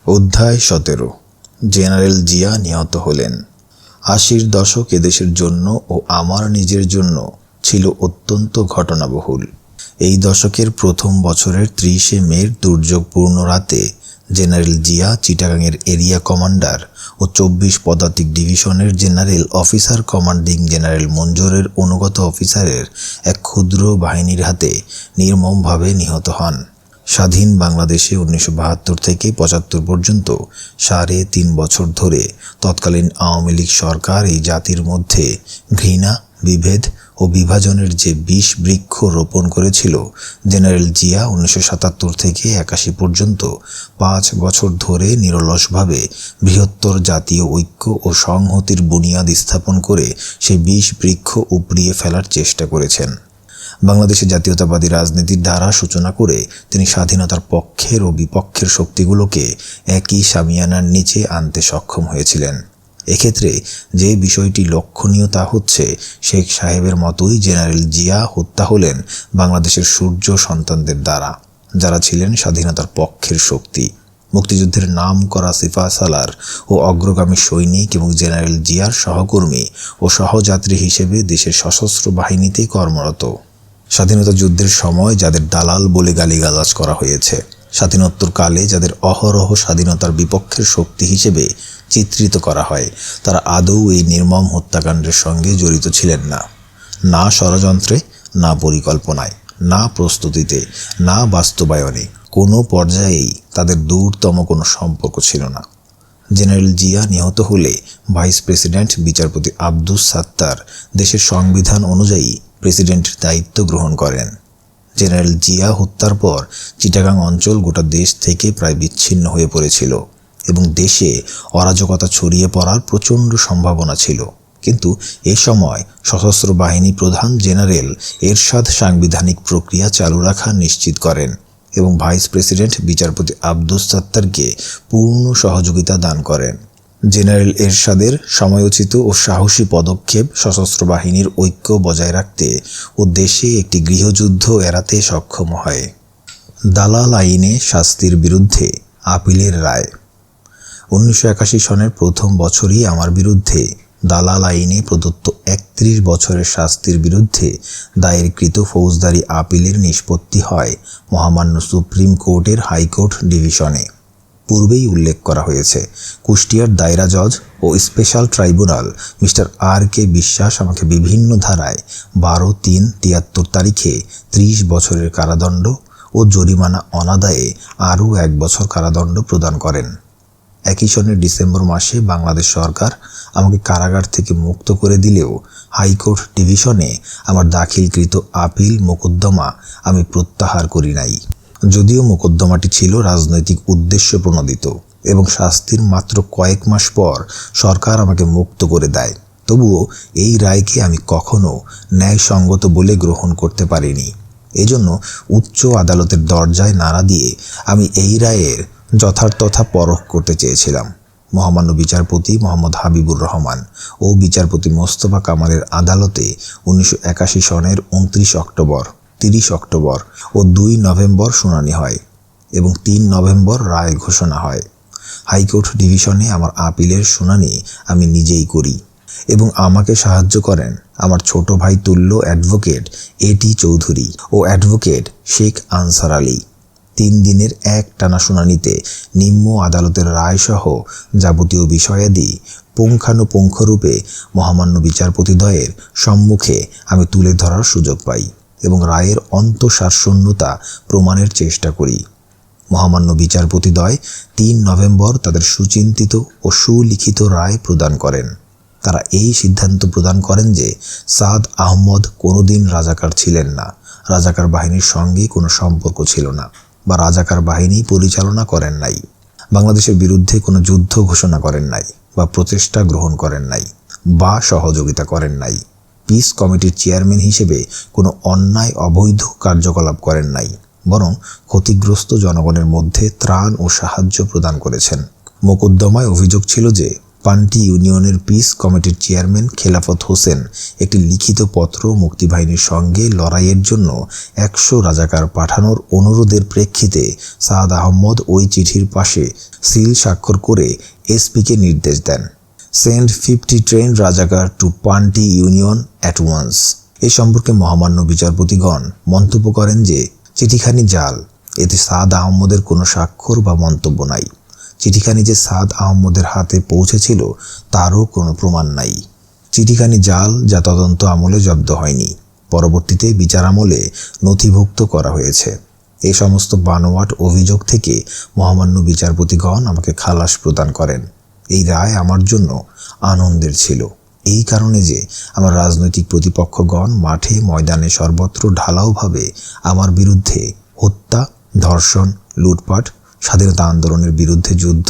অধ্যায় 17। জেনারেল জিয়া নিহত হলেন। ৮০-র দশক এদেশের জন্য ও আমার নিজের জন্য ছিল অত্যন্ত ঘটনাবহুল। এই দশকের প্রথম বছরের ৩০শে মের দুর্যোগপূর্ণ রাতে জেনারেল জিয়া চিটাগাংয়ের এরিয়া কমান্ডার ও ২৪ পদাতিক ডিভিশনের জেনারেল অফিসার কমান্ডিং জেনারেল মঞ্জুরের অনুগত অফিসারের এক ক্ষুদ্র বাহিনীর হাতে নির্মমভাবে নিহত হন। স্বাধীন বাংলাদেশে ১৯৭২ থেকে ৭৫ পর্যন্ত ৩.৫ বছর ধরে তৎকালীন আওয়ামী লীগ সরকার এই জাতির মধ্যে ঘৃণা, বিভেদ ও বিভাজনের যে বিষ বৃক্ষ রোপণ করেছিল, জেনারেল জিয়া ১৯৭৭ থেকে ৮১ পর্যন্ত ৫ বছর ধরে নিরলসভাবে বৃহত্তর জাতীয় ঐক্য ও সংহতির বুনিয়াদ স্থাপন করে সেই বিষ বৃক্ষ উপড়িয়ে ফেলার চেষ্টা করেছেন। বাংলাদেশে জাতীয়তাবাদী রাজনীতির ধারা সূচনা করে তিনি স্বাধীনতার পক্ষের ও বিপক্ষের শক্তিগুলোকে একই শামিয়ানার নিচে আনতে সক্ষম হয়েছিলেন। এক্ষেত্রে যে বিষয়টি লক্ষণীয় তা হচ্ছে, শেখ সাহেবের মতোই জেনারেল জিয়া হত্যা হলেন বাংলাদেশের সূর্য সন্তানদের দ্বারা, যারা ছিলেন স্বাধীনতার পক্ষের শক্তি। মুক্তিযুদ্ধের নাম করা সিপাহ সালার ও অগ্রগামী সৈনিক এবং জেনারেল জিয়ার সহকর্মী ও সহযাত্রী হিসেবে দেশের সশস্ত্র বাহিনীতে কর্মরত। স্বাধীনতা যুদ্ধের সময় যাদের দালাল বলে গালিগালাজ করা হয়েছে, স্বাধীনোত্তরকালে যাদের অহরহ স্বাধীনতার বিপক্ষের শক্তি হিসেবে চিত্রিত করা হয়, তারা আদৌ এই নির্মম হত্যাকাণ্ডের সঙ্গে জড়িত ছিলেন না। না ষড়যন্ত্রে, না পরিকল্পনায়, না প্রস্তুতিতে, না বাস্তবায়নে, কোনো পর্যায়েই তাদের দূরতম কোনো সম্পর্ক ছিল না। জেনারেল জিয়া নিহত হলে ভাইস প্রেসিডেন্ট বিচারপতি আব্দুস সাত্তার দেশের সংবিধান অনুযায়ী প্রেসিডেন্টের দায়িত্ব গ্রহণ করেন। জেনারেল জিয়া হত্যার পর চিটাগাং অঞ্চল গোটা দেশ থেকে প্রায় বিচ্ছিন্ন হয়ে পড়েছিল এবং দেশে অরাজকতা ছড়িয়ে পড়ার প্রচণ্ড সম্ভাবনা ছিল। কিন্তু এ সময় সশস্ত্র বাহিনী প্রধান জেনারেল এরশাদ সাংবিধানিক প্রক্রিয়া চালু রাখা নিশ্চিত করেন এবং ভাইস প্রেসিডেন্ট বিচারপতি আব্দুস সাত্তারকে পূর্ণ সহযোগিতা দান করেন। জেনারেল এরশাদের সময়োচিত ও সাহসী পদক্ষেপ সশস্ত্র বাহিনীর ঐক্য বজায় রাখতে ও দেশে একটি গৃহযুদ্ধ এড়াতে সক্ষম হয়। দালাল আইনে শাস্তির বিরুদ্ধে আপিলের রায়। ১৯৮১ সনের প্রথম বছরই আমার বিরুদ্ধে দালাল আইনে প্রদত্ত ৩১ বছরের শাস্তির বিরুদ্ধে দায়েরকৃত ফৌজদারি আপিলের নিষ্পত্তি হয় মহামান্য সুপ্রিম কোর্টের হাইকোর্ট ডিভিশনে। পূর্বেই উল্লেখ করা হয়েছে, কুষ্টিয়ার দায়রা জজ ও স্পেশাল ট্রাইব্যুনাল মিস্টার আর.কে. বিশ্বাস আমাকে বিভিন্ন ধারায় ১২/৩/৭৩ তারিখে ৩০ বছরের কারাদণ্ড ও জরিমানা অনাদায়ে আরও ১ বছর কারাদণ্ড প্রদান করেন। একই সনের ডিসেম্বর মাসে বাংলাদেশ সরকার আমাকে কারাগার থেকে মুক্ত করে দিলেও হাইকোর্ট ডিভিশনে আমার দাখিলকৃত আপিল মোকদ্দমা আমি প্রত্যাহার করি নাই। যদিও মোকদ্দমাটি ছিল রাজনৈতিক উদ্দেশ্য প্রণোদিত এবং শাস্তির মাত্র কয়েক মাস পর সরকার আমাকে মুক্ত করে দেয়, তবুও এই রায়কে আমি কখনো ন্যায়সঙ্গত বলে গ্রহণ করতে পারিনি। এজন্য উচ্চ আদালতের দরজায় নাড়া দিয়ে আমি এই রায়ের যথার্থতা পরখ করতে চেয়েছিলাম। মহামান্য বিচারপতি মোহাম্মদ হাবিবুর রহমান ও বিচারপতি মোস্তফা কামালের আদালতে ১৯৮১ সনের ২৯ অক্টোবর, ৩০ অক্টোবর ও ২ নভেম্বর শুনানি হয় এবং ৩ নভেম্বর রায় ঘোষণা হয়। হাইকোর্ট ডিভিশনে আমার আপিলের শুনানি আমি নিজেই করি এবং আমাকে সাহায্য করেন আমার ছোট ভাই তুল্য অ্যাডভোকেট এ.টি. চৌধুরী ও অ্যাডভোকেট শেখ আনসার আলী। ৩ দিনের একটানা শুনানিতে নিম্ন আদালতের রায়সহ যাবতীয় বিষয়াদি পুঙ্খানুপুঙ্খরূপে মহামান্য বিচারপতিদ্বয়ের সম্মুখে আমি তুলে ধরার সুযোগ পাই এবং রায়ের অন্তঃসারশূন্যতা প্রমাণের চেষ্টা করি। মহামান্য বিচারপতিদ্বয় ৩ নভেম্বর তাদের সুচিন্তিত ও সুলিখিত রায় প্রদান করেন। তারা এই সিদ্ধান্ত প্রদান করেন যে সাদ আহমদ কোনোদিন রাজাকার ছিলেন না, রাজাকার বাহিনীর সঙ্গে কোনো সম্পর্ক ছিল না বা রাজাকার বাহিনী পরিচালনা করেন নাই, বাংলাদেশের বিরুদ্ধে কোনো যুদ্ধ ঘোষণা করেন নাই বা প্রচেষ্টা গ্রহণ করেন নাই বা সহযোগিতা করেন নাই, পিস কমিটির চেয়ারম্যান হিসেবে কোনো অন্যায় অবৈধ কার্যকলাপ করেন নাই, বরং ক্ষতিগ্রস্ত জনগণের মধ্যে ত্রাণ ও সাহায্য প্রদান করেছেন। মোকদ্দমায় অভিযোগ ছিল যে পান্টি ইউনিয়নের পিস কমিটির চেয়ারম্যান খেলাফত হোসেন একটি লিখিত পত্র মুক্তিবাহিনীর সঙ্গে লড়াইয়ের জন্য 100 রাজাকার পাঠানোর অনুরোধের প্রেক্ষিতে সাদ আহমদ ওই চিঠির পাশে সিল স্বাক্ষর করে এসপিকে নির্দেশ দেন, সেন্ড 50 ট্রেন রাজাকার টু পান্টি ইউনিয়ন অ্যাট ওয়ান্স। এ সম্পর্কে মহামান্য বিচারপতিগণ মন্তব্য করেন যে চিঠিখানি জাল, এতে সাদ আহমদের কোনো স্বাক্ষর বা মন্তব্য নাই। চিঠিখানি যে সাদ আহমদের হাতে পৌঁছেছিল তারও কোনো প্রমাণ নাই। চিঠিখানি জাল, যা তদন্ত আমলে জব্দ হয়নি, পরবর্তীতে বিচার আমলে নথিভুক্ত করা হয়েছে। এই সমস্ত বানোয়াট অভিযোগ থেকে মহামান্য বিচারপতিগণ আমাকে খালাস প্রদান করেন। এই রায় আমার জন্য আনন্দের ছিল, এই কারণে যে আমার রাজনৈতিক প্রতিপক্ষগণ মাঠে ময়দানে সর্বত্র ঢালাওভাবে আমার বিরুদ্ধে হত্যা, ধর্ষণ, লুটপাট, স্বাধীনতা আন্দোলনের বিরুদ্ধে যুদ্ধ,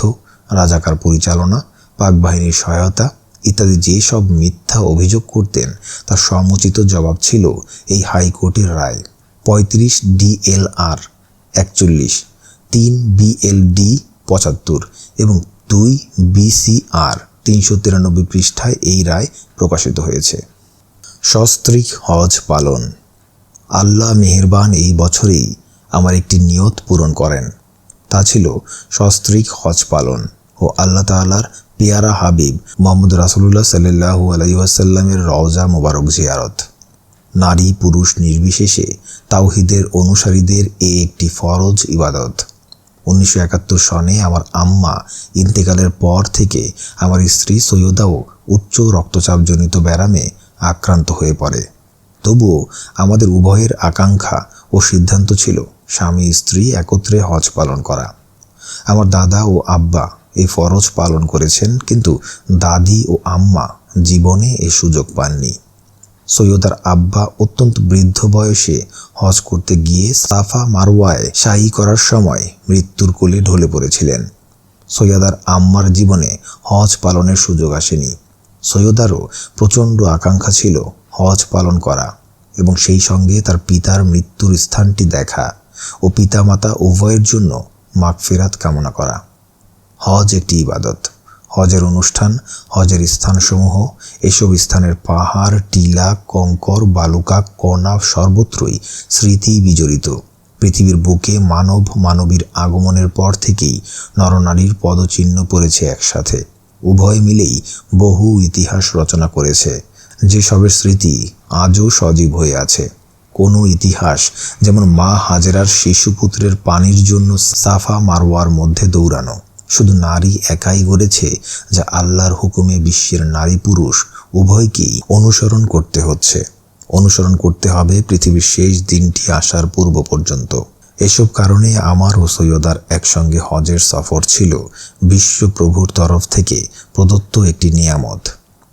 রাজাকার পরিচালনা, পাক বাহিনীর সহায়তা ইত্যাদি যেসব মিথ্যা অভিযোগ করতেন তার সমুচিত জবাব ছিল এই হাইকোর্টের রায় 35 DLR 41, 3 BLD 75 এবং 2 BCR 393 পৃষ্ঠায় এই রায় প্রকাশিত হয়েছে। সস্ত্রীক হজ পালন। আল্লাহ মেহেরবান এই বছরেই আমার একটি নিয়ত পূরণ করেন, তা ছিল সস্ত্রীক হজ পালন ও আল্লাহ তাআলার পেয়ারা হাবিব মুহাম্মদ রাসূলুল্লাহ সাল্লাল্লাহু আলাইহি ওয়াসাল্লামের রওজা মোবারক জিয়ারত। নারী পুরুষ নির্বিশেষে তাওহীদের অনুসারীদের এ একটি ফরজ ইবাদত। 1971 সনে আমার আম্মা ইন্তেকালের পর থেকে আমার স্ত্রী সৈয়দাও উচ্চ রক্তচাপজনিত ব্যারামে আক্রান্ত হয়ে পড়ে। তবুও আমাদের উভয়ের আকাঙ্ক্ষা ও সিদ্ধান্ত ছিল স্বামী স্ত্রী একত্রে হজ পালন করা। আমার দাদা ও আব্বা এই ফরজ পালন করেছেন, কিন্তু দাদি ও আম্মা জীবনে এ সুযোগ পাননি। সৈয়দার আব্বা অত্যন্ত বৃদ্ধ বয়সে হজ করতে গিয়ে সাফা মারওয়ায় সাই করার সময় মৃত্যুর কোলে ঢলে পড়েছিলেন। সৈয়দার আম্মার জীবনে হজ পালনের সুযোগ আসেনি। সৈয়দারও প্রচণ্ড আকাঙ্ক্ষা ছিল হজ পালন করা এবং সেই সঙ্গে তার পিতার মৃত্যুর স্থানটি দেখা ও পিতামাতা উভয়ের জন্য মাগফিরাত কামনা করা। হজ একটি ইবাদত। হজের অনুষ্ঠান, হজের স্থানসমূহ, এসব স্থানের পাহাড়, টিলা, কঙ্কর, বালুকা, কণা সর্বত্রই স্মৃতি বিজড়িত। পৃথিবীর বুকে মানব মানবীর আগমনের পর থেকেই নরনারীর পদচিহ্ন পড়েছে একসাথে। উভয় মিলেই বহু ইতিহাস রচনা করেছে, যেসবের স্মৃতি আজও সজীব হয়ে আছে। কোনো ইতিহাস যেমন মা হাজেরার শিশুপুত্রের পানির জন্য সাফা মারওয়ার মধ্যে দৌড়ানো শুধু নারী একাই গড়েছে, যা আল্লাহর হুকুমে বিশ্বের নারী পুরুষ উভয়কেই অনুসরণ করতে হচ্ছে। অনুসরণ করতে হবে পৃথিবীর শেষ দিনটি আসার পূর্ব পর্যন্ত। এসব কারণে আমার ও সৈয়দার একসঙ্গে হজের সফর ছিল বিশ্বপ্রভুর তরফ থেকে প্রদত্ত একটি নিয়ামত,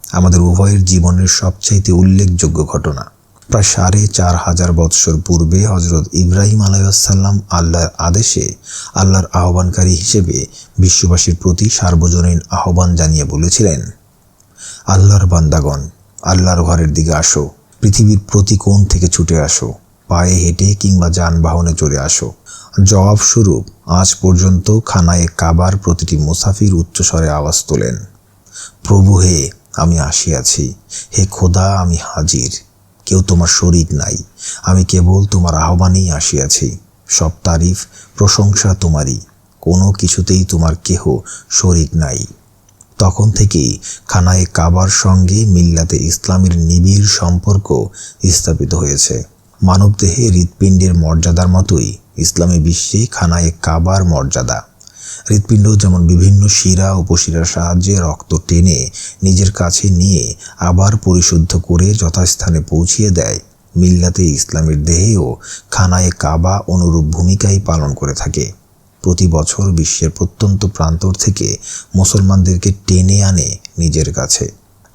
আমাদের উভয়ের জীবনের সবচাইতে উল্লেখযোগ্য ঘটনা। প্রায় 4500 বৎসর পূর্বে হযরত ইব্রাহিম আলাইহিসসালাম আল্লাহর আদেশে আল্লাহর আহ্বানকারী হিসেবে বিশ্ববাসীর প্রতি সার্বজনীন আহ্বান জানিয়ে বলেছিলেন, আল্লাহর বান্দাগণ, আল্লাহর ঘরের দিকে আসো, পৃথিবীর প্রতি কোণ থেকে ছুটে আসো, পায়ে হেঁটে কিংবা যানবাহনে চড়ে আসো। জবাবস্বরূপ আজ পর্যন্ত খানায়ে কাবার প্রতিটি মুসাফির উচ্চস্বরে আওয়াজ তোলেন, প্রভু হে, আমি আসিয়াছি, হে খোদা, আমি হাজির, কেউ তোমার শরীক নাই, আমি কেবল তোমার আহ্বানেই আসিয়াছি। সব তারিফ প্রশংসা তোমারই, কোনো কিছুতেই তোমার কেহ শরীক নাই। তখন থেকেই খানায়ে কাবার সঙ্গে মিল্লাতে ইসলামের নিবিড় সম্পর্ক স্থাপিত হয়েছে। মানবদেহে হৃৎপিণ্ডের মর্যাদার মতোই ইসলামী বিশ্বে খানায়ে কাবার মর্যাদা। হৃৎপিণ্ড যেমন বিভিন্ন শিরা উপশিরার সাহায্যে রক্ত টেনে নিজের কাছে নিয়ে আবার পরিশুদ্ধ করে যথাস্থানে পৌঁছিয়ে দেয়, মিল্লাতে ইসলামের দেহেও খানায়ে কাবা অনুরূপ ভূমিকাই পালন করে থাকে। প্রতি বছর বিশ্বের প্রত্যন্ত প্রান্তর থেকে মুসলমানদেরকে টেনে আনে নিজের কাছে,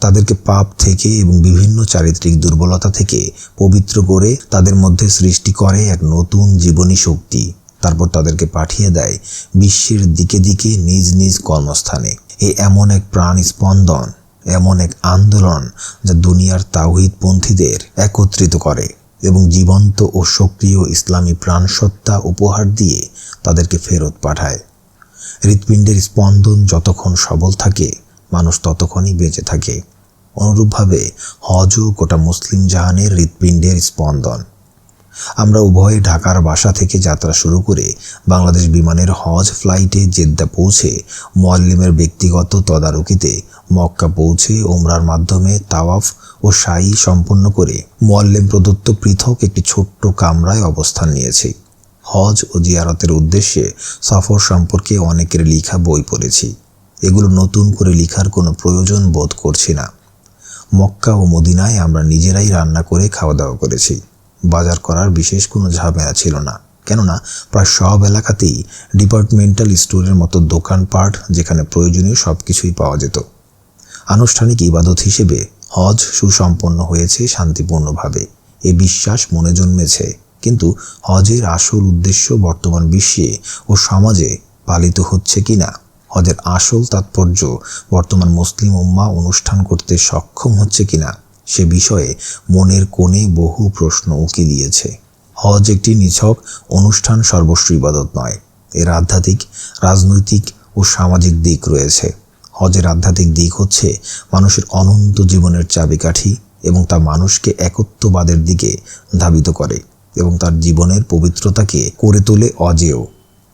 তাদেরকে পাপ থেকে এবং বিভিন্ন চারিত্রিক দুর্বলতা থেকে পবিত্র করে তাদের মধ্যে সৃষ্টি করে এক নতুন জীবনী শক্তি। তারপর তাদেরকে পাঠিয়ে দেয় বিশ্বের দিকে দিকে নিজ নিজ কর্মস্থানে। এমন এক প্রাণ স্পন্দন, এমন এক আন্দোলন যা দুনিয়ার তাওহীদপন্থীদের একত্রিত করে এবং জীবন্ত ও সক্রিয় ইসলামী প্রাণসত্তা উপহার দিয়ে তাদেরকে ফেরত পাঠায়। হৃৎপিণ্ডের স্পন্দন যতক্ষণ সবল থাকে মানুষ ততক্ষণই বেঁচে থাকে। অনুরূপভাবে হজও গোটা মুসলিম জাহানের হৃৎপিণ্ডের স্পন্দন। আমরা উভয়ে ঢাকার বাসা থেকে যাত্রা শুরু করে বাংলাদেশ বিমানের হজ ফ্লাইটে জেদ্দা পৌঁছে মুআল্লিমের ব্যক্তিগত তদারকিতে মক্কা পৌঁছে উমরার মাধ্যমে তাওয়াফ ও সাই সম্পন্ন করে মুআল্লিম প্রদত্ত পৃথক একটি ছোট্ট কামরায় অবস্থান নিয়েছি। হজ ও জিয়ারতের উদ্দেশ্যে সফর সম্পর্কে অনেকের লেখা বই পড়েছি। এগুলো নতুন করে লেখার কোনো প্রয়োজন বোধ করছি না। মক্কা ও মদিনায় আমরা নিজেরাই রান্না করে খাওয়া দাওয়া করেছি। বাজার করার বিশেষ কোনো ঝামেলা ছিল না, কেননা প্রায় সব এলাকাতেই ডিপার্টমেন্টাল স্টোরের মতো দোকানপাট, যেখানে প্রয়োজনীয় সব কিছুই পাওয়া যেত। আনুষ্ঠানিক ইবাদত হিসেবে হজ সুসম্পন্ন হয়েছে শান্তিপূর্ণভাবে, এ বিশ্বাস মনে জন্মেছে। কিন্তু হজের আসল উদ্দেশ্য বর্তমান বিশ্বে ও সমাজে পালিত হচ্ছে কিনা, হজের আসল তাৎপর্য বর্তমান মুসলিম উম্মাহ অনুষ্ঠান করতে সক্ষম হচ্ছে কিনা, সে বিষয়ে মনের কোণে বহু প্রশ্ন উকি দিয়েছে। হজ একটি নিছক অনুষ্ঠান সর্বস্ব ইবাদত নয়, এর আধ্যাত্মিক, রাজনৈতিক ও সামাজিক দিক রয়েছে। হজের আধ্যাত্মিক দিক হচ্ছে মানুষের অনন্ত জীবনের চাবিকাঠি এবং তা মানুষকে একত্ববাদের দিকে ধাবিত করে এবং তার জীবনের পবিত্রতাকে করে তোলে অজেয়।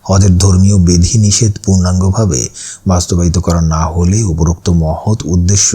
হজের ধর্মীয় বিধি নিষেধ পূর্ণাঙ্গভাবে বাস্তবায়িত করা না হলে উপরোক্ত মহৎ উদ্দেশ্য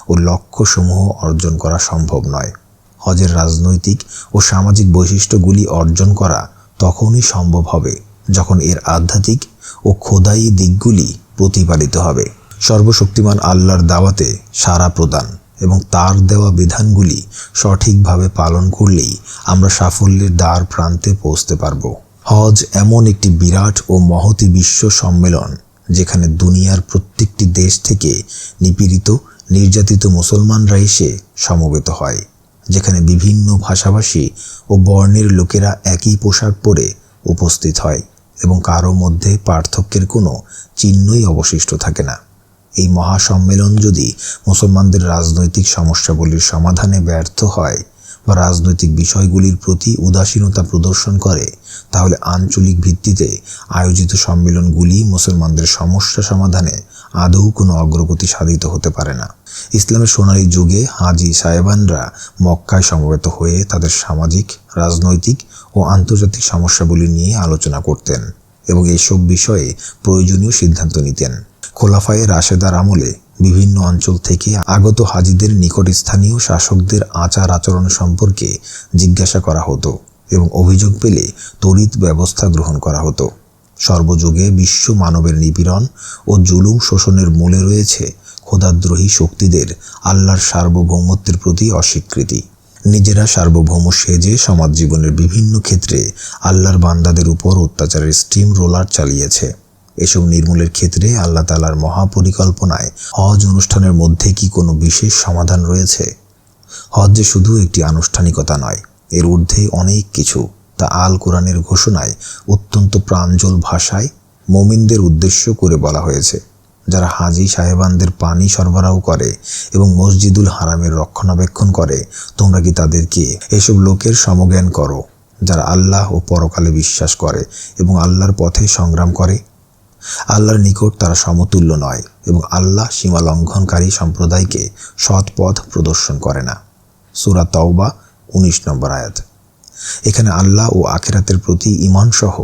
ও লক্ষ্যসমূহ অর্জন করা সম্ভব নয়। হজের রাজনৈতিক ও সামাজিক বৈশিষ্ট্যগুলি অর্জন করা তখনই সম্ভব হবে যখন এর আধ্যাত্মিক ও খোদাই দিকগুলি প্রতিপালিত হবে। সর্বশক্তিমান আল্লাহর দাওয়াতে সাড়া প্রদান এবং তার দেওয়া বিধানগুলি সঠিকভাবে পালন করলেই আমরা সাফল্যের দ্বার প্রান্তে পৌঁছতে পারব। হজ এমন একটি বিরাট ও মহতী বিশ্ব সম্মেলন যেখানে দুনিয়ার প্রত্যেকটি দেশ থেকে নিপীড়িত, নির্যাতিত মুসলমানরা এসে সমবেত হয়, যেখানে বিভিন্ন ভাষাভাষী ও বর্ণের লোকেরা একই পোশাক পরে উপস্থিত হয় এবং কারো মধ্যে পার্থক্যের কোনো চিহ্নই অবশিষ্ট থাকে না। এই মহাসম্মেলন যদি মুসলমানদের রাজনৈতিক সমস্যাগুলির সমাধানে ব্যর্থ হয় বা রাজনৈতিক বিষয়গুলির প্রতি উদাসীনতা প্রদর্শন করে, তাহলে আঞ্চলিক ভিত্তিতে আয়োজিত সম্মেলনগুলি মুসলমানদের সমস্যা সমাধানে আদৌ কোনো অগ্রগতি সাধিত হতে পারে না। ইসলামের সোনালী যুগে হাজি সাহেবানরা মক্কায় সমবেত হয়ে তাদের সামাজিক, রাজনৈতিক ও আন্তর্জাতিক সমস্যাগুলি নিয়ে আলোচনা করতেন এবং এসব বিষয়ে প্রয়োজনীয় সিদ্ধান্ত নিতেন। খোলাফায়ে রাশেদার আমলে বিভিন্ন অঞ্চল থেকে আগত হাজিদের নিকট স্থানীয় শাসকদের আচার আচরণ সম্পর্কে জিজ্ঞাসা করা হতো এবং অভিযোগ পেলে তড়িৎ ব্যবস্থা গ্রহণ করা হতো। সর্বযুগে বিশ্ব মানবের নিপীড়ন ও জুলুম শোষণের মূলে রয়েছে খোদাদ্রোহী শক্তিদের আল্লাহর সার্বভৌমত্বের প্রতি অস্বীকৃতি। নিজেরা সার্বভৌম সেজে সমাজ জীবনের বিভিন্ন ক্ষেত্রে আল্লাহর বান্দাদের উপর অত্যাচারের স্টিম রোলার চালিয়েছে। এসব নির্মূলের ক্ষেত্রে আল্লাহ তাআলার মহাপরিকল্পনায় হজ অনুষ্ঠানের মধ্যে কি কোনো বিশেষ সমাধান রয়েছে? হজ যে শুধু একটি আনুষ্ঠানিকতা নয়, এর ঊর্ধ্বে অনেক কিছু। তা আল কোরআনের ঘোষণায় অত্যন্ত প্রাঞ্জল ভাষায় মুমিনদের উদ্দেশ্য করে বলা হয়েছে, যারা হাজি সাহেবানদের পানি সরবরাহ করে এবং মসজিদুল হারামের রক্ষণাবেক্ষণ করে, তোমরা কি তাদেরকে এসব লোকের সমজ্ঞান করো যারা আল্লাহ ও পরকালে বিশ্বাস করে এবং আল্লাহর পথে সংগ্রাম করে? আল্লাহর নিকট তারা সমতুল্য নয় এবং আল্লাহ সীমা লঙ্ঘনকারী সম্প্রদায়কে সৎ পথ প্রদর্শন করে না। সূরা তাওবা 19 নম্বর আয়াত। এখানে আল্লাহ ও আখিরাতের প্রতি ঈমানসহ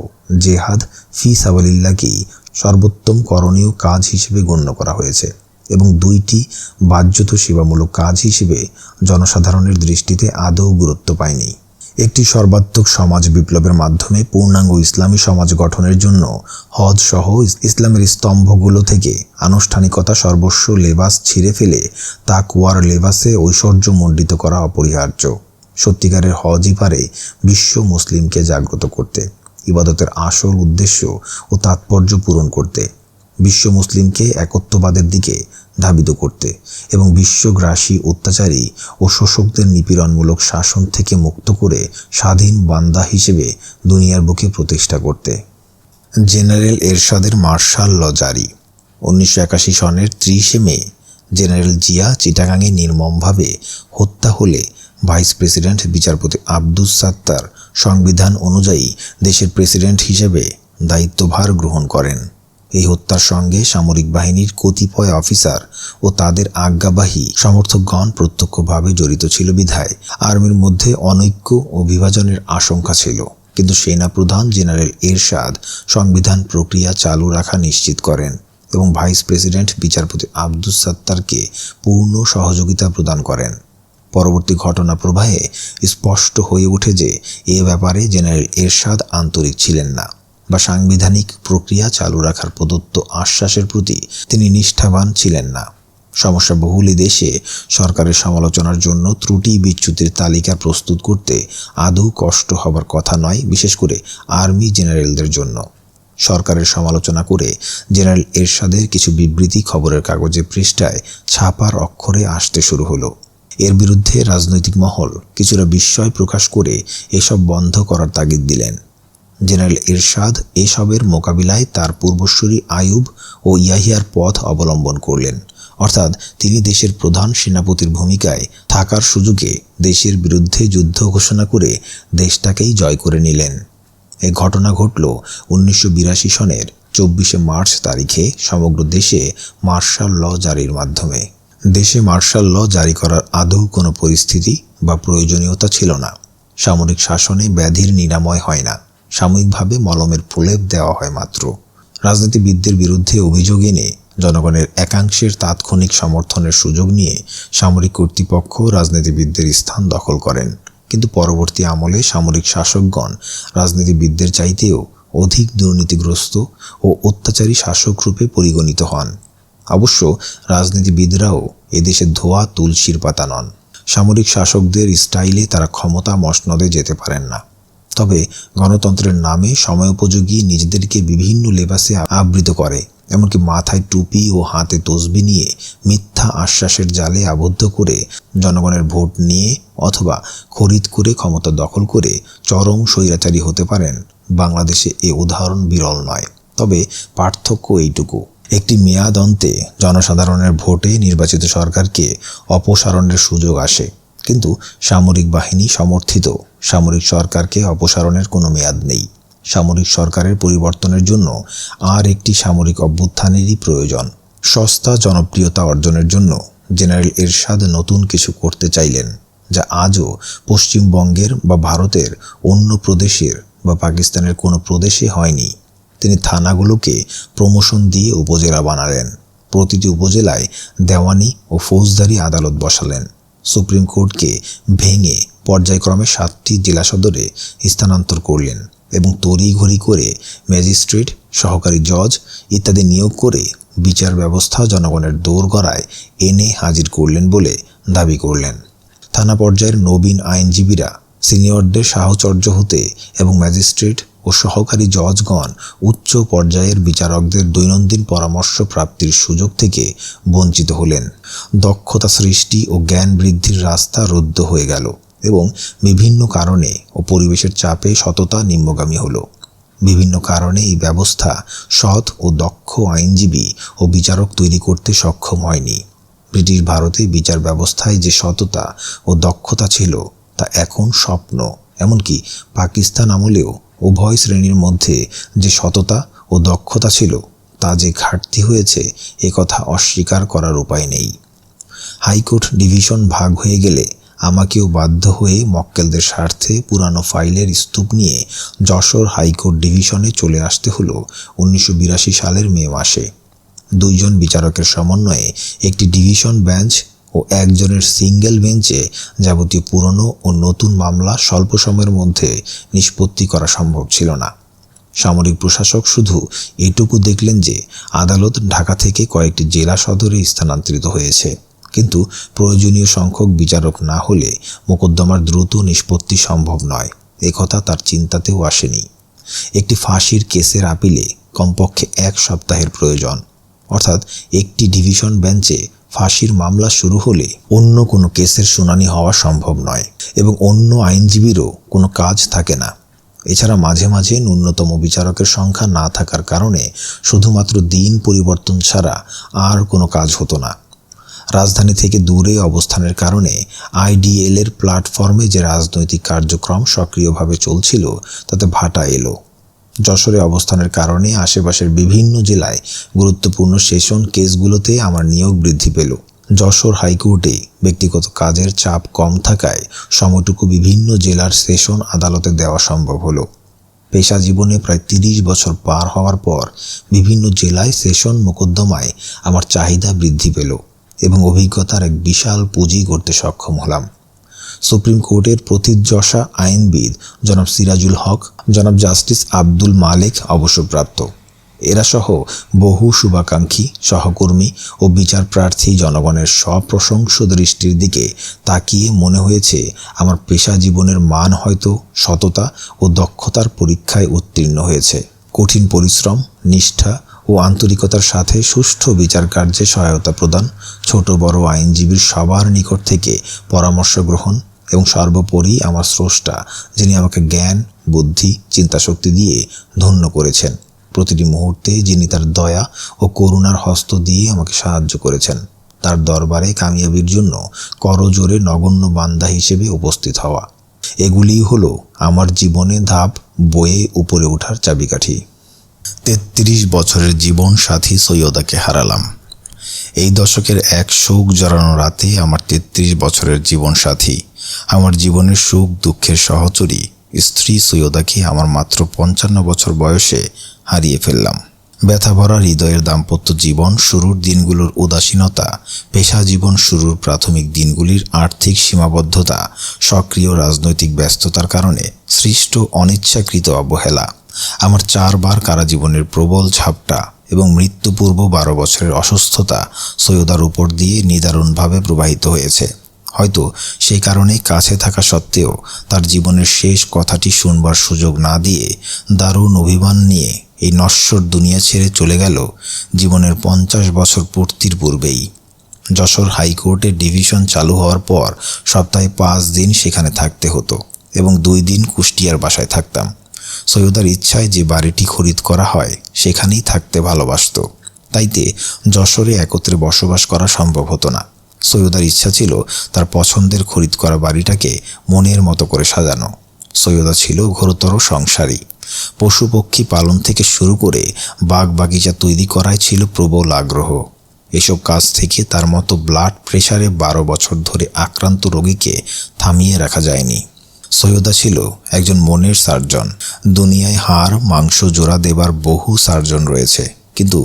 জেহাদ ফি সাবিলিল্লাহকেই সর্বোত্তম করণীয় কাজ হিসেবে গণ্য করা হয়েছে এবং দুইটি বাহ্যত সেবামূলক কাজ হিসেবে জনসাধারণের দৃষ্টিতে আদৌ গুরুত্ব পায়নি। একটি সর্বাত্মক সমাজ বিপ্লবের মাধ্যমে পূর্ণাঙ্গ ইসলামী সমাজ গঠনের জন্য হজ সহ ইসলামের স্তম্ভগুলো থেকে আনুষ্ঠানিকতা সর্বস্ব লেবাস ছিঁড়ে ফেলে তাকওয়ার লেবাসে ঐশ্বর্যমণ্ডিত করা অপরিহার্য। সত্যিকারের হজই পারে বিশ্ব মুসলিমকে জাগ্রত করতে, ইবাদতের আসল উদ্দেশ্য ও তাৎপর্য পূরণ করতে, বিশ্ব মুসলিমকে একত্ববাদের দিকে ধাবিত করতে এবং বিশ্বগ্রাসী অত্যাচারী ও শোষকদের নিপীড়নমূলক শাসন থেকে মুক্ত করে স্বাধীন বান্দা হিসেবে দুনিয়ার বুকে প্রতিষ্ঠা করতে। জেনারেল এরশাদের মার্শাল ল জারি। 1981 সনের 30 মে জেনারেল জিয়া চিটাগাংয়ে নির্মমভাবে হত্যা হলে ভাইস প্রেসিডেন্ট বিচারপতি আব্দুস সাত্তার সংবিধান অনুযায়ী দেশের প্রেসিডেন্ট হিসেবে দায়িত্বভার গ্রহণ করেন। এই হত্যার সঙ্গে সামরিক বাহিনীর কতিপয় অফিসার ও তাদের আজ্ঞাবাহী সমর্থকগণ প্রত্যক্ষভাবে জড়িত ছিল বিধায় আর্মির মধ্যে অনৈক্য ও বিভাজনের আশঙ্কা ছিল। কিন্তু সেনাপ্রধান জেনারেল এরশাদ সংবিধান প্রক্রিয়া চালু রাখা নিশ্চিত করেন এবং ভাইস প্রেসিডেন্ট বিচারপতি আব্দুস সাত্তারকে পূর্ণ সহযোগিতা প্রদান করেন। পরবর্তী ঘটনা প্রবাহে স্পষ্ট হয়ে ওঠে যে এ ব্যাপারে জেনারেল এরশাদ আন্তরিক ছিলেন না বা সাংবিধানিক প্রক্রিয়া চালু রাখার প্রদত্ত আশ্বাসের প্রতি তিনি নিষ্ঠাবান ছিলেন না। সমস্যাবহুল দেশে সরকারের সমালোচনার জন্য ত্রুটি বিচ্যুতির তালিকা প্রস্তুত করতে আদৌ কষ্ট হবার কথা নয়, বিশেষ করে আর্মি জেনারেলদের জন্য। সরকারের সমালোচনা করে জেনারেল এরশাদের কিছু বিবৃতি খবরের কাগজে পৃষ্ঠায় ছাপার অক্ষরে আসতে শুরু হলো। এর বিরুদ্ধে রাজনৈতিক মহল কিছুটা বিস্ময় প্রকাশ করে এসব বন্ধ করার তাগিদ দিলেন। জেনারেল এরশাদ এসবের মোকাবিলায় তার পূর্বসূরি আইয়ুব ও ইয়াহিয়ার পথ অবলম্বন করলেন, অর্থাৎ তিনি দেশের প্রধান সেনাপতির ভূমিকায় থাকার সুযোগে দেশের বিরুদ্ধে যুদ্ধ ঘোষণা করে দেশটাকেই জয় করে নিলেন। এই ঘটনা ঘটল 1982 সনের 24শে মার্চ তারিখে সমগ্র দেশে মার্শাল ল জারির মাধ্যমে। দেশে মার্শাল ল জারি করার আদৌ কোনো পরিস্থিতি বা প্রয়োজনীয়তা ছিল না। সামরিক শাসনে ব্যাধির নিরাময় হয় না, সাময়িকভাবে মলমের প্রলেপ দেওয়া হয় মাত্র। রাজনীতিবিদদের বিরুদ্ধে অভিযোগ এনে জনগণের একাংশের তাৎক্ষণিক সমর্থনের সুযোগ নিয়ে সামরিক কর্তৃপক্ষ রাজনীতিবিদদের স্থান দখল করেন। কিন্তু পরবর্তী আমলে সামরিক শাসকগণ রাজনীতিবিদদের চাইতেও অধিক দুর্নীতিগ্রস্ত ও অত্যাচারী শাসক রূপে পরিগণিত হন। অবশ্য রাজনীতিবিদরাও এদেশে ধোয়া তুলসীর পাতা নন। সামরিক শাসকদের স্টাইলে তারা ক্ষমতা মসনদে যেতে পারেন না, তবে গণতন্ত্রের নামে সময়োপযোগী নিজেদেরকে বিভিন্ন লেবাসে আবৃত করে, এমনকি মাথায় টুপি ও হাতে তসবি নিয়ে মিথ্যা আশ্বাসের জালে আবদ্ধ করে জনগণের ভোট নিয়ে অথবা খরিদ করে ক্ষমতা দখল করে চরম স্বৈরাচারী হতে পারেন। বাংলাদেশে এ উদাহরণ বিরল নয়, তবে পার্থক্য এইটুকু: একটি মেয়াদ অন্তে জনসাধারণের ভোটে নির্বাচিত সরকারকে অপসারণের সুযোগ আসে, কিন্তু সামরিক বাহিনী সমর্থিত সামরিক সরকারকে অপসারণের কোনো মেয়াদ নেই। সামরিক সরকারের পরিবর্তনের জন্য আর একটি সামরিক অভ্যুত্থানেরই প্রয়োজন। সস্তা জনপ্রিয়তা অর্জনের জন্য জেনারেল এরশাদ নতুন কিছু করতে চাইলেন, যা আজও পশ্চিমবঙ্গের বা ভারতের অন্য প্রদেশের বা পাকিস্তানের কোনো প্রদেশে হয়নি। তিনি থানাগুলোকে প্রমোশন দিয়ে উপজেলা বানালেন, প্রতিটি উপজেলায় দেওয়ানি ও ফৌজদারি আদালত বসালেন, সুপ্রিম কোর্টকে ভেঙে পর্যায়ক্রমে 7টি জেলা সদরে স্থানান্তর করলেন এবং তড়িঘড়ি করে ম্যাজিস্ট্রেট, সহকারী জজ ইত্যাদি নিয়োগ করে বিচার ব্যবস্থা জনগণের দোরগড়ায় এনে হাজির করলেন বলে দাবি করলেন। থানা পর্যায়ের নবীন আইনজীবীরা সিনিয়রদের সাহচর্য হতে এবং ম্যাজিস্ট্রেট ও সহকারী জজগণ উচ্চ পর্যায়ের বিচারকদের দৈনন্দিন পরামর্শ প্রাপ্তির সুযোগ থেকে বঞ্চিত হলেন। দক্ষতা সৃষ্টি ও জ্ঞান বৃদ্ধির রাস্তা রুদ্ধ হয়ে গেল এবং বিভিন্ন কারণে ও পরিবেশের চাপে সততা নিম্নগামী হলো। বিভিন্ন কারণে এই ব্যবস্থা সৎ ও দক্ষ আইনজীবী ও বিচারক তৈরি করতে সক্ষম হয়নি। ব্রিটিশ ভারতে বিচার ব্যবস্থায় যে সততা ও দক্ষতা ছিল তা এখন স্বপ্ন। এমনকি পাকিস্তান আমলেও উভয় শ্রেণীর মধ্যে যে সততা ও দক্ষতা ছিল তা যে ঘাটতি হয়েছে এ কথা অস্বীকার করার উপায় নেই। হাইকোর্ট ডিভিশন ভাগ হয়ে গেলে আমাকেও বাধ্য হয়ে মক্কেলদের স্বার্থে পুরানো ফাইলের স্তূপ নিয়ে যশোর হাইকোর্ট ডিভিশনে চলে আসতে হলো 1982 সালের মে মাসে। 2 জন বিচারকের সমন্বয়ে একটি ডিভিশন বেঞ্চ ও একজনের সিঙ্গেল বেঞ্চে যাবতীয় পুরনো ও নতুন মামলা স্বল্প সময়ের মধ্যে নিষ্পত্তি করা সম্ভব ছিল না। সামরিক প্রশাসক শুধু এটুকু দেখলেন যে আদালত ঢাকা থেকে কয়েকটি জেলা সদরে স্থানান্তরিত হয়েছে, কিন্তু প্রয়োজনীয় সংখ্যক বিচারক না হলে মোকদ্দমার দ্রুত নিষ্পত্তি সম্ভব নয়, একথা তার চিন্তাতেও আসেনি। একটি ফাঁসির কেসের আপিলে কমপক্ষে 1 সপ্তাহের প্রয়োজন, অর্থাৎ একটি ডিভিশন বেঞ্চে ফাঁসির মামলা শুরু হলে অন্য কোনো কেসের শুনানি হওয়া সম্ভব নয় এবং অন্য আইনজীবীরও কোনো কাজ থাকে না। এছাড়া মাঝে মাঝে ন্যূনতম বিচারকের সংখ্যা না থাকার কারণে শুধুমাত্র দিন পরিবর্তন ছাড়া আর কোনো কাজ হতো না। রাজধানী থেকে দূরে অবস্থানের কারণে আইডিএল-এর প্ল্যাটফর্মে যে রাজনৈতিক কার্যক্রম সক্রিয়ভাবে চলছিল তাতে ভাটা এলো। যশোরে অবস্থানের কারণে আশেপাশের বিভিন্ন জেলায় গুরুত্বপূর্ণ সেশন কেসগুলোতে আমার নিয়োগ বৃদ্ধি পেল। যশোর হাইকোর্টে ব্যক্তিগত কাজের চাপ কম থাকায় সময়টুকু বিভিন্ন জেলার সেশন আদালতে দেওয়া সম্ভব হলো। পেশা জীবনে প্রায় 30 বছর পার হওয়ার পর বিভিন্ন জেলায় সেশন মোকদ্দমায় আমার চাহিদা বৃদ্ধি পেল এবং অভিজ্ঞতার এক বিশাল পুঁজি করতে সক্ষম হলাম। সুপ্রিম কোর্টের প্রথিতযশা আইনবিদ জনাব সিরাজুল হক, জনাব জাস্টিস আব্দুল মালেক অবসরপ্রাপ্ত, এরা সহ বহু শুভাকাঙ্ক্ষী সহকর্মী ও বিচার প্রার্থী জনগণের সপ্রশংস দৃষ্টির দিকে তাকিয়ে মনে হয়েছে আমার পেশা জীবনের মান হয়তো সততা ও দক্ষতার পরীক্ষায় উত্তীর্ণ হয়েছে। কঠিন পরিশ্রম, নিষ্ঠা ও আন্তরিকতার সাথে সুষ্ঠু বিচার কার্যে সহায়তা প্রদান, ছোট বড় আইনজীবীর সবার নিকট থেকে পরামর্শ গ্রহণ এবং সর্বোপরি আমার স্রষ্টা যিনি আমাকে জ্ঞান, বুদ্ধি, চিন্তাশক্তি দিয়ে ধন্য করেছেন, প্রতিটি মুহূর্তে যিনি তার দয়া ও করুণার হস্ত দিয়ে আমাকে সাহায্য করেছেন, তার দরবারে কামিয়াবির জন্য করজোড়ে নগণ্য বান্দা হিসেবে উপস্থিত হওয়া, এগুলিই হলো আমার জীবনে ধাপ বয়ে উপরে ওঠার চাবিকাঠি। 33 বছরের জীবন সাথী সৈয়দাকে হারালাম। এই দশকের এক শোক জড়ানো রাতে আমার 33 বছরের জীবন সাথী, আমার জীবনের সুখ দুঃখের সহচরী স্ত্রী সৈয়দাকে আমার মাত্র 55 বছর বয়সে হারিয়ে ফেললাম। ব্যথা ভরা হৃদয়ের দাম্পত্য জীবন শুরুর দিনগুলোর উদাসীনতা, পেশা জীবন শুরুর প্রাথমিক দিনগুলির আর্থিক সীমাবদ্ধতা, সক্রিয় রাজনৈতিক ব্যস্ততার কারণে সৃষ্ট অনিচ্ছাকৃত অবহেলা, আমার 4 বার কারাজীবনের প্রবল ঝাপটা এবং মৃত্যুপূর্ব 12 বছরের অসুস্থতা সৈয়দার উপর দিয়ে নিদারুণভাবে প্রবাহিত হয়েছে। হয়তো সেই কারণে কাছে থাকা সত্ত্বেও তার জীবনের শেষ কথাটি শুনবার সুযোগ না দিয়ে দারুণ অভিমান নিয়ে এই নশ্বর দুনিয়া ছেড়ে চলে গেল জীবনের 50 বছর পূর্তির পূর্বেই। যশোর হাইকোর্টের ডিভিশন চালু হওয়ার পর সপ্তাহে 5 দিন সেখানে থাকতে হতো এবং 2 দিন কুষ্টিয়ার বাসায় থাকতাম। সৈয়দার ইচ্ছায় যে বাড়িটি খরিদ করা হয় সেখানেই থাকতে ভালোবাসত, তাইতে যশোরে একত্রে বসবাস করা সম্ভব হতো না। সৈয়দার ইচ্ছা ছিল তার পছন্দের খরিদ করা বাড়িটাকে মনের মতো করে সাজানো। সৈয়দা ছিল ঘোরতর সংসারী। পশু পক্ষী পালন থেকে শুরু করে বাগ বাগিচা তৈরি করাই ছিল প্রবল আগ্রহ। এসব কাজ থেকে তার মতো ব্লাড প্রেশারে 12 বছর ধরে আক্রান্ত রোগীকে থামিয়ে রাখা যায়নি। সৈয়দা ছিল একজন মনের সার্জন। দুনিয়ায় হাড় মাংস জোড়া দেবার বহু সার্জন রয়েছে, কিন্তু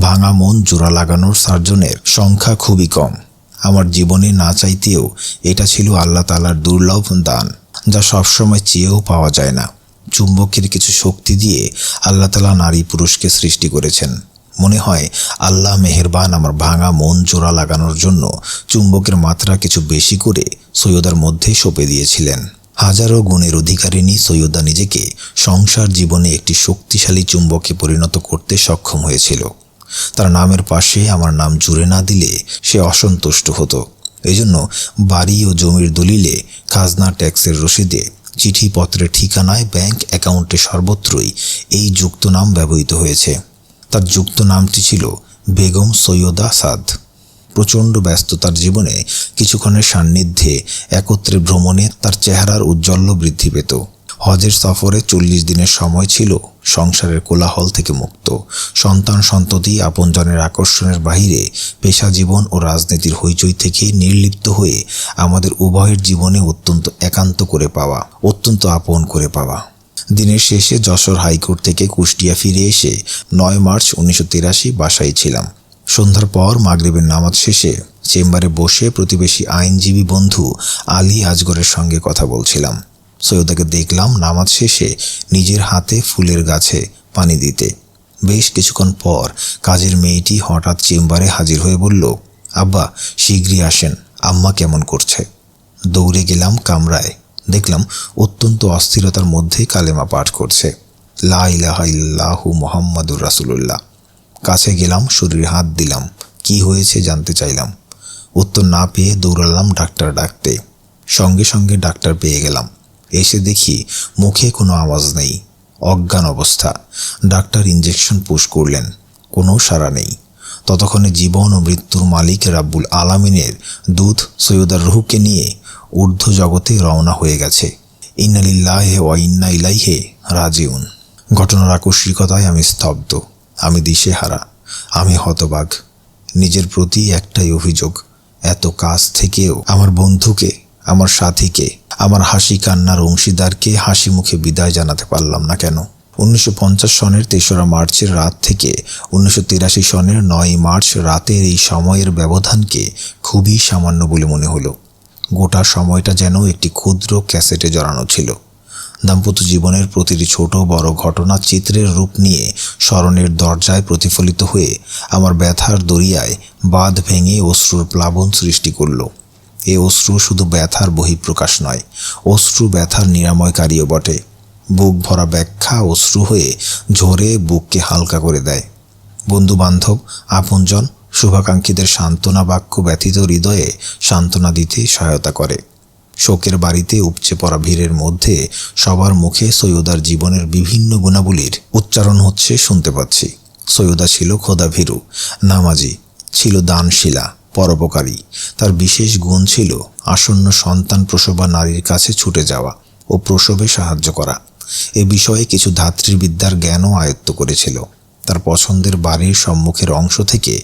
ভাঙা মন জোড়া লাগানোর সার্জনের সংখ্যা খুবই কম। আমার জীবনে না চাইতেও এটা ছিল আল্লাহ তাআলার দুর্লভ দান, যা সবসময় চেয়েও পাওয়া যায় না। চুম্বকের কিছু শক্তি দিয়ে আল্লাহ তাআলা নারী পুরুষকে সৃষ্টি করেছেন। মনে হয় আল্লাহ মেহেরবান আমার ভাঙা মন জোড়া লাগানোর জন্য চুম্বকের মাত্রা কিছু বেশি করে সৈয়দার মধ্যে সঁপে দিয়েছিলেন। হাজারো গুণের অধিকারিণী সৈয়দা নিজেকে সংসার জীবনে একটি শক্তিশালী চুম্বকে পরিণত করতে সক্ষম হয়েছিল। তার নামের পাশে আমার নাম জুড়ে না দিলে সে অসন্তুষ্ট হতো। এজন্য বাড়ি ও জমির দলিলে, খাজনা ট্যাক্সের রসিদে, চিঠিপত্রের ঠিকানায়, ব্যাংক অ্যাকাউন্টে সর্বত্রই এই যুক্ত নাম ব্যবহৃত হয়েছে। তার যুক্ত নামটি ছিল বেগম সৈয়দা সাদ। প্রচণ্ড ব্যস্ততার জীবনে কিছুক্ষণের সান্নিধ্যে একত্রে ভ্রমণে তার চেহারার উজ্জ্বল্য বৃদ্ধি পেত। হজের সফরে 40 দিনের সময় ছিল সংসারের কোলাহল থেকে মুক্ত। সন্তান সন্ততি আপনজনের আকর্ষণের বাহিরে পেশা জীবন ও রাজনীতির হইচই থেকে নির্লিপ্ত হয়ে আমাদের উভয়ের জীবনে অত্যন্ত একান্ত করে পাওয়া, অত্যন্ত আপন করে পাওয়া। দিনের শেষে যশোর হাইকোর্ট থেকে কুষ্টিয়া ফিরে এসে 9 মার্চ 1983 বাসায় ছিলাম। সন্ধ্যার পর মাগরিবের নামাজ শেষে চেম্বারে বসে প্রতিবেশী আইনজীবী বন্ধু আলী আজগরের সঙ্গে কথা বলছিলাম। সৈয়দাকে দেখলাম নামাজ শেষে নিজের হাতে ফুলের গাছে পানি দিতে। বেশ কিছুক্ষণ পর কাজের মেয়েটি হঠাৎ চেম্বারে হাজির হয়ে বলল, আব্বা শীঘ্রই আসেন, আম্মা কেমন করছে? দৌড়ে গেলাম কামরায়। দেখলাম অত্যন্ত অস্থিরতার মধ্যে কালেমা পাঠ করছে, লা ইলাহা ইল্লাল্লাহু মুহাম্মাদুর রাসূলুল্লাহ। কাছে গেলাম, শরীরে হাত দিলাম, কি হয়েছে জানতে চাইলাম। উত্তর না পেয়ে দৌড়ালাম ডাক্তার ডাকতে। সঙ্গে সঙ্গে ডাক্তার পেয়ে গেলাম। এসে দেখি মুখে কোনো আওয়াজ নেই, অজ্ঞান অবস্থা। ডাক্তার ইঞ্জেকশন পুশ করলেন, কোনো সাড়া নেই। ততক্ষণে জীবন ও মৃত্যুর মালিক রাব্বুল আলামিনের দূত সৈয়দার রূহকে নিয়ে ঊর্ধ্ব জগতে রওনা হয়ে গেছে। ইন্না লিল্লাহি ওয়া ইন্না ইলাইহি রাজিউন। ঘটনার আকস্মিকতায় আমি স্তব্ধ, আমি দিশেহারা, আমি হতবাক। নিজের প্রতি একটাই অভিযোগ, এত কাছ থেকেও আমার বন্ধুকে, আমার সাথীকে, আমার হাসি কান্নার অংশীদারকে হাসি মুখে বিদায় জানাতে পারলাম না কেন? 1950 সনের 3রা মার্চের রাত থেকে 1983 সনের 9 মার্চ রাতের এই সময়ের ব্যবধানকে খুবই সামান্য বলে মনে হলো। গোটা সময়টা যেন একটি ক্ষুদ্র ক্যাসেটে জড়ানো ছিল। দাম্পত্য জীবনের প্রতিটি ছোট বড় ঘটনা চিত্রের রূপ নিয়ে স্মরণের দরজায় প্রতিফলিত হয়ে আমার ব্যথার দরিয়ায় বাঁধ ভেঙে অশ্রুর প্লাবন সৃষ্টি করল। এ অশ্রু শুধু ব্যথার বহিঃপ্রকাশ নয়, অশ্রু ব্যথার নিরাময়কারীও বটে। বুক ভরা ব্যাখ্যা অশ্রু হয়ে ঝরে বুককে হালকা করে দেয়। বন্ধু বান্ধব, আপনজন, শুভাকাঙ্ক্ষীদের সান্ত্বনা বাক্য ব্যথিত হৃদয়ে সান্ত্বনা দিতে সহায়তা করে। শোকের বাড়িতে উপচে পড়া ভিড়ের মধ্যে সবার মুখে সৈয়দার জীবনের বিভিন্ন গুণাবলীর উচ্চারণ হচ্ছে শুনতে পাচ্ছি। সৈয়দা ছিল খোদাভীরু, নামাজি, ছিল দানশীলা, পরোপকারী। তার বিশেষ গুণ ছিল আসন্ন সন্তান প্রসবা নারীর কাছে ছুটে যাওয়া ও প্রসবে সাহায্য করা। এ বিষয়ে কিছু ধাত্রীবিদ্যার জ্ঞানও আয়ত্ত করেছিল। তার পছন্দের বাড়ির সম্মুখের অংশ থেকে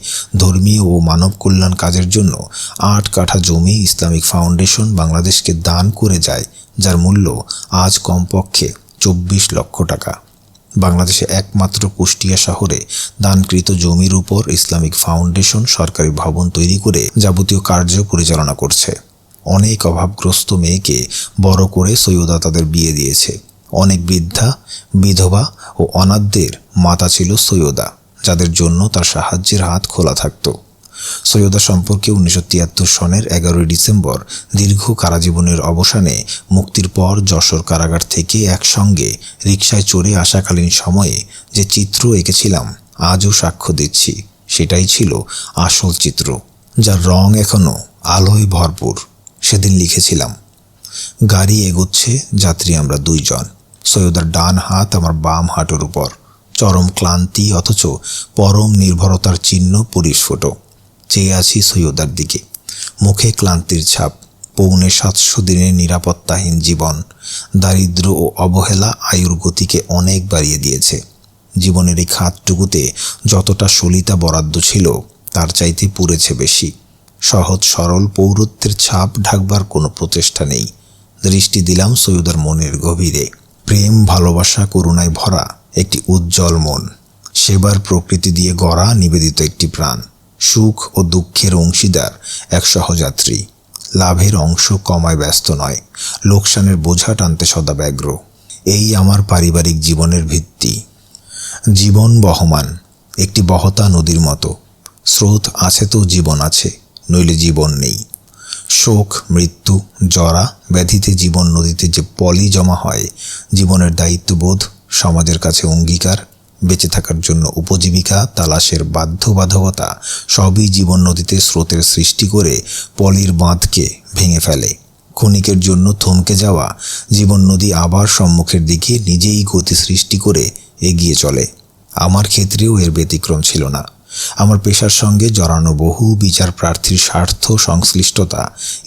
ধর্মীয় ও মানব কল্যাণ কাজের জন্য 8 কাঠা জমি ইসলামিক ফাউন্ডেশন বাংলাদেশকে দান করে যায়, যার মূল্য আজ কমপক্ষে 24 লক্ষ টাকা। বাংলাদেশে একমাত্র কুষ্টিয়া শহরে দানকৃত জমির উপর ইসলামিক ফাউন্ডেশন সরকারি ভবন তৈরি করে যাবতীয় কার্য পরিচালনা করছে। অনেক অভাবগ্রস্ত মেয়েকে বড় করে সৈয়দা তাদের বিয়ে দিয়েছে। অনেক বৃদ্ধা, বিধবা ও অনাথদের মাতা ছিল সৈয়দা, যাদের জন্য তার সাহায্যের হাত খোলা থাকত। সৈয়দা সম্পর্কে 1973 সনের 11 ডিসেম্বর দীর্ঘ কারাজীবনের অবসানে মুক্তির পর যশোর কারাগার থেকে একসঙ্গে রিকশায় চড়ে আসাকালীন সময়ে যে চিত্র এঁকেছিলাম আজও সাক্ষ্য দিচ্ছি, সেটাই ছিল আসল চিত্র, যার রং এখনো আলোয় ভরপুর। সেদিন লিখেছিলাম, গাড়ি এগোচ্ছে, যাত্রী আমরা 2 জন। সৈয়দার ডান হাত আমার বাম হাঁটুর উপর, চরম ক্লান্তি অথচ পরম নির্ভরতার চিহ্ন পরিস্ফুট। চেয়ে আছি সৈয়দার দিকে, মুখে ক্লান্তির ছাপ। 750 দিনের নিরাপত্তাহীন জীবন, দারিদ্র্য ও অবহেলা আয়ুর গতিকে অনেক বাড়িয়ে দিয়েছে। জীবনের এই খাতটুকুতে যতটা সলিতা বরাদ্দ ছিল তার চাইতে পুড়েছে বেশি। সহজ সরল পৌরত্বের ছাপ ঢাকবার কোনো প্রচেষ্টা নেই। দৃষ্টি দিলাম সৈয়দার মনের গভীরে। প্রেম, ভালোবাসা, করুণায় ভরা একটি উজ্জ্বল মন, সেবার প্রকৃতি দিয়ে গড়া নিবেদিত একটি প্রাণ, সুখ ও দুঃখের অংশীদার এক সহযাত্রী। লাভের অংশ কমায় ব্যস্ত নয়, লোকসানের বোঝা টানতে সদা ব্যগ্র। এই আমার পারিবারিক জীবনের ভিত্তি। জীবন বহমান, একটি বহতা নদীর মতো। স্রোত আছে তো জীবন আছে, নইলে জীবন নেই। শোক, মৃত্যু, জরা, ব্যাধিতে জীবন নদীতে যে পলি জমা হয়, জীবনের দায়িত্ববোধ, সমাজের কাছে অঙ্গীকার, বেঁচে থাকার জন্য উপজীবিকা তালাশের বাধ্যবাধকতা সবই জীবন নদীতে স্রোতের সৃষ্টি করে পলির বাঁধকে ভেঙে ফেলে। ক্ষণিকের জন্য থমকে যাওয়া জীবন নদী আবার সম্মুখের দিকে নিজেই গতি সৃষ্টি করে এগিয়ে চলে। আমার ক্ষেত্রেও এর ব্যতিক্রম ছিল না। আমার পেশার সঙ্গে জড়ানো বহু বিচার প্রার্থীর স্বার্থ সংশ্লিষ্টতা,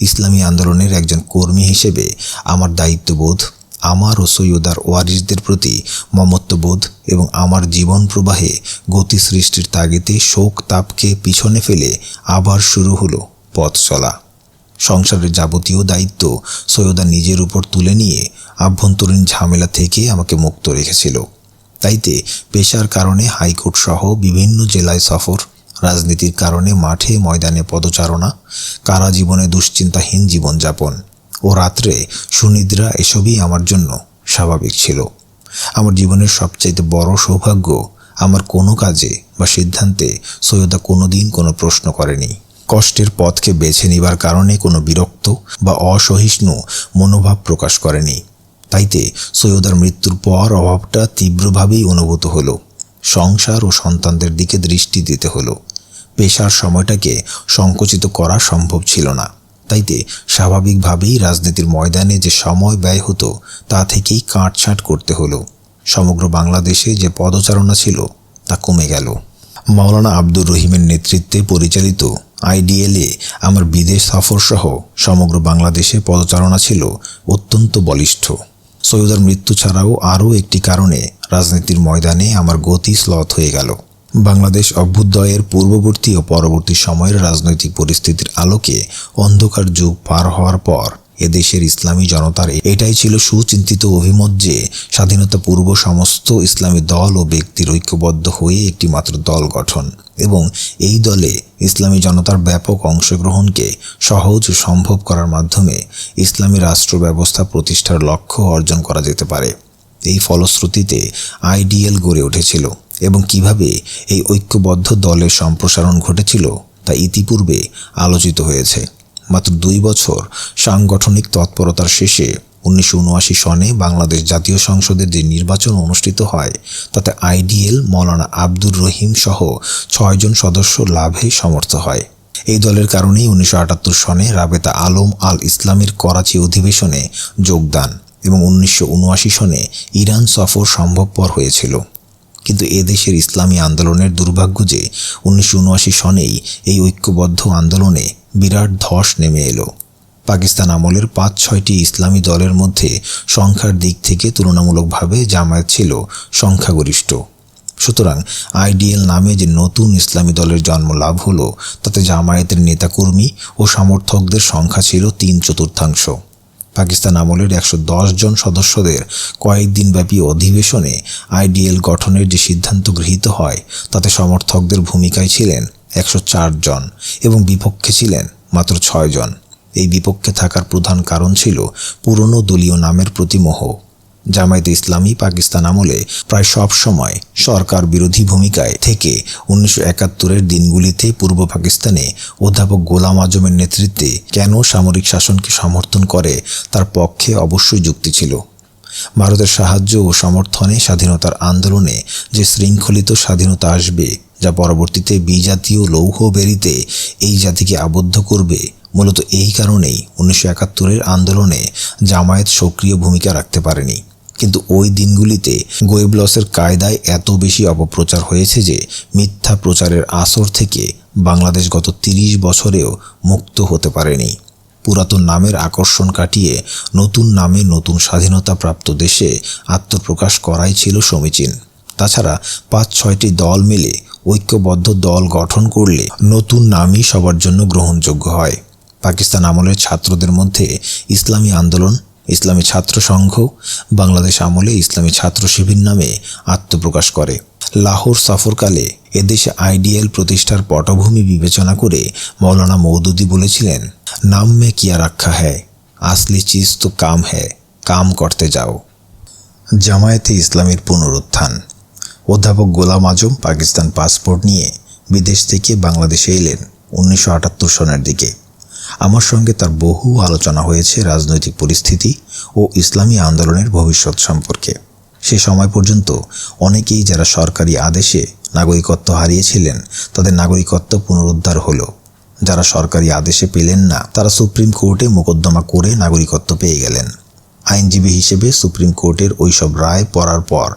ইসলামী আন্দোলনের একজন কর্মী হিসেবে আমার দায়িত্ববোধ, আমার ও সৈয়দার ওয়ারিসদের প্রতি মমত্ববোধ এবং আমার জীবন প্রবাহে গতি সৃষ্টির তাগিদে শোক তাপকে পিছনে ফেলে আবার শুরু হলো পথ চলা। সংসারের যাবতীয় দায়িত্ব সৈয়দা নিজের উপর তুলে নিয়ে আভ্যন্তরীণ ঝামেলা থেকে আমাকে মুক্ত রেখেছিল। তাইতে পেশার কারণে হাইকোর্ট সহ বিভিন্ন জেলায় সফর, রাজনীতির কারণে মাঠে ময়দানে পদচারণা, কারা জীবনে দুশ্চিন্তাহীন জীবনযাপন ও রাত্রে সুনিদ্রা, এসবই আমার জন্য স্বাভাবিক ছিল। আমার জীবনের সবচাইতে বড় সৌভাগ্য, আমার কোনো কাজে বা সিদ্ধান্তে সৈয়দা কোনোদিন কোনো প্রশ্ন করেনি। কষ্টের পথকে বেছে নেবার কারণে কোনো বিরক্ত বা অসহিষ্ণু মনোভাব প্রকাশ করেনি। তাইতে সৈয়দার মৃত্যুর পর অভাবটা তীব্রভাবেই অনুভূত হলো। সংসার ও সন্তানদের দিকে দৃষ্টি দিতে হলো। পেশার সময়টাকে সংকুচিত করা সম্ভব ছিল না। তাইতে স্বাভাবিকভাবেই রাজনীতির ময়দানে যে সময় ব্যয় হতো তা থেকেই কাটছাঁট করতে হলো। সমগ্র বাংলাদেশে যে পদচারণা ছিল তা কমে গেল। মাওলানা আব্দুর রহিমের নেতৃত্বে পরিচালিত আইডিএলে আমার বিদেশ সফর সহ সমগ্র বাংলাদেশে পদচারণা ছিল অত্যন্ত বলিষ্ঠ। সৈয়দার মৃত্যু ছাড়াও আরও একটি কারণে রাজনীতির ময়দানে আমার গতি শ্লথ হয়ে গেল। বাংলাদেশ অভ্যুদয়ের পূর্ববর্তী ও পরবর্তী সময়ের রাজনৈতিক পরিস্থিতির আলোকে অন্ধকার যুগ পার হওয়ার পর এদেশের ইসলামী জনতার এটাই ছিল সুচিন্তিত অভিমত যে স্বাধীনতা পূর্ব সমস্ত ইসলামী দল ও ব্যক্তির ঐক্যবদ্ধ হয়ে একটি মাত্র দল গঠন এবং এই দলে ইসলামী জনতার ব্যাপক অংশগ্রহণকে সহজ ও সম্ভব করার মাধ্যমে ইসলামী রাষ্ট্র ব্যবস্থা প্রতিষ্ঠার লক্ষ্য অর্জন করা যেতে পারে। এই ফলশ্রুতিতে আইডিএল গড়ে উঠেছিল এবং কিভাবে এই ঐক্যবদ্ধ দলের সম্প্রসারণ ঘটেছিল তা ইতিপূর্বে আলোচিত হয়েছে। মাত্র 2 বছর সাংগঠনিক তৎপরতার শেষে 1979 সনে বাংলাদেশ জাতীয় সংসদের যে নির্বাচন অনুষ্ঠিত হয় তাতে আইডিএল মৌলানা আব্দুর রহিম সহ 6 জন সদস্য লাভে সমর্থ হয়। এই দলের কারণেই 1978 সনে রাবেতা আলম আল ইসলামের করাচি অধিবেশনে যোগদান এবং 1979 সনে ইরান সফর সম্ভবপর হয়েছিল। কিন্তু এদেশের ইসলামী আন্দোলনের দুর্ভাগ্য যে 1979 সনেই এই ঐক্যবদ্ধ আন্দোলনে বিরাট ধস নেমে এলো। পাকিস্তান আমলের 5-6টি ইসলামী দলের মধ্যে সংখ্যার দিক থেকে তুলনামূলকভাবে জামায়াত ছিল সংখ্যাগরিষ্ঠ। সুতরাং আইডিএল নামে যে নতুন ইসলামী দলের জন্ম লাভ হলো তাতে জামায়াতের নেতাকর্মী ও সমর্থকদের সংখ্যা ছিল 3/4। পাকিস্তান আমলের 110 জন সদস্যদের কয়েকদিনব্যাপী অধিবেশনে আইডিএল গঠনের যে সিদ্ধান্ত গৃহীত হয় তাতে সমর্থকদের ভূমিকায় ছিলেন 104 জন এবং বিপক্ষে ছিলেন মাত্র 6 জন। এই বিপক্ষে থাকার প্রধান কারণ ছিল পুরনো দলীয় নামের প্রতি মোহ। জামায়াতে ইসলামী পাকিস্তান আমলে প্রায় সব সময় সরকার বিরোধী ভূমিকায় থেকে 1971-এর দিনগুলিতে পূর্ব পাকিস্তানে অধ্যাপক গোলাম আজমের নেতৃত্বে কেন সামরিক শাসনকে সমর্থন করে তার পক্ষে অবশ্যই যুক্তি ছিল। ভারতের সাহায্য ও সমর্থনে স্বাধীনতার আন্দোলনে যে শৃঙ্খলিত স্বাধীনতা আসবে যা পরবর্তীতে বিজাতীয় লৌহ বেরিতে এই জাতিকে আবদ্ধ করবে, মূলত এই কারণেই 1971-এর আন্দোলনে জামায়াত সক্রিয় ভূমিকা রাখতে পারেনি। কিন্তু ওই দিনগুলিতে গোয়েবলসের কায়দায় এত বেশি অপপ্রচার হয়েছে যে মিথ্যা প্রচারের আসর থেকে বাংলাদেশ গত 30 বছরেও মুক্ত হতে পারেনি। পুরাতন নামের আকর্ষণ কাটিয়ে নতুন নামে নতুন স্বাধীনতাপ্রাপ্ত দেশে আত্মপ্রকাশ করাই ছিল সমীচীন। তাছাড়া 5-6টি দল মিলে ঐক্যবদ্ধ দল গঠন করলে নতুন নামই সবার জন্য গ্রহণযোগ্য হয়। পাকিস্তান আমলের ছাত্রদের মধ্যে ইসলামী আন্দোলন, ইসলামী ছাত্র সংঘ, বাংলাদেশ আমলে ইসলামী ছাত্র শিবির নামে আত্মপ্রকাশ করে। লাহোর সফরকালে এদেশে আইডিএল প্রতিষ্ঠার পটভূমি বিবেচনা করে মৌলানা মওদুদি বলেছিলেন, নাম মে কিয়া রাখা হ্যায়, আসলি চিজ তো কাম হ্যায়, কাম করতে যাও। জামায়াতে ইসলামীর পুনরুত্থান। অধ্যাপক গোলাম আজম পাকিস্তান পাসপোর্ট নিয়ে বিদেশ থেকে বাংলাদেশে এলেন 1978 সনের দিকে। আমার সঙ্গে তার বহু আলোচনা হয়েছে রাজনৈতিক পরিস্থিতি ও ইসলামী আন্দোলনের ভবিষ্যৎ সম্পর্কে। সে সময় পর্যন্ত অনেকেই যারা সরকারি আদেশে নাগরিকত্ব হারিয়েছিলেন তাদের নাগরিকত্ব পুনরুদ্ধার হলো। যারা সরকারি আদেশে পেলেন না তারা সুপ্রিম কোর্টে মোকদ্দমা করে নাগরিকত্ব পেয়ে গেলেন। আইনজীবী হিসেবে সুপ্রিম কোর্টের ওইসব রায় পড়ার পর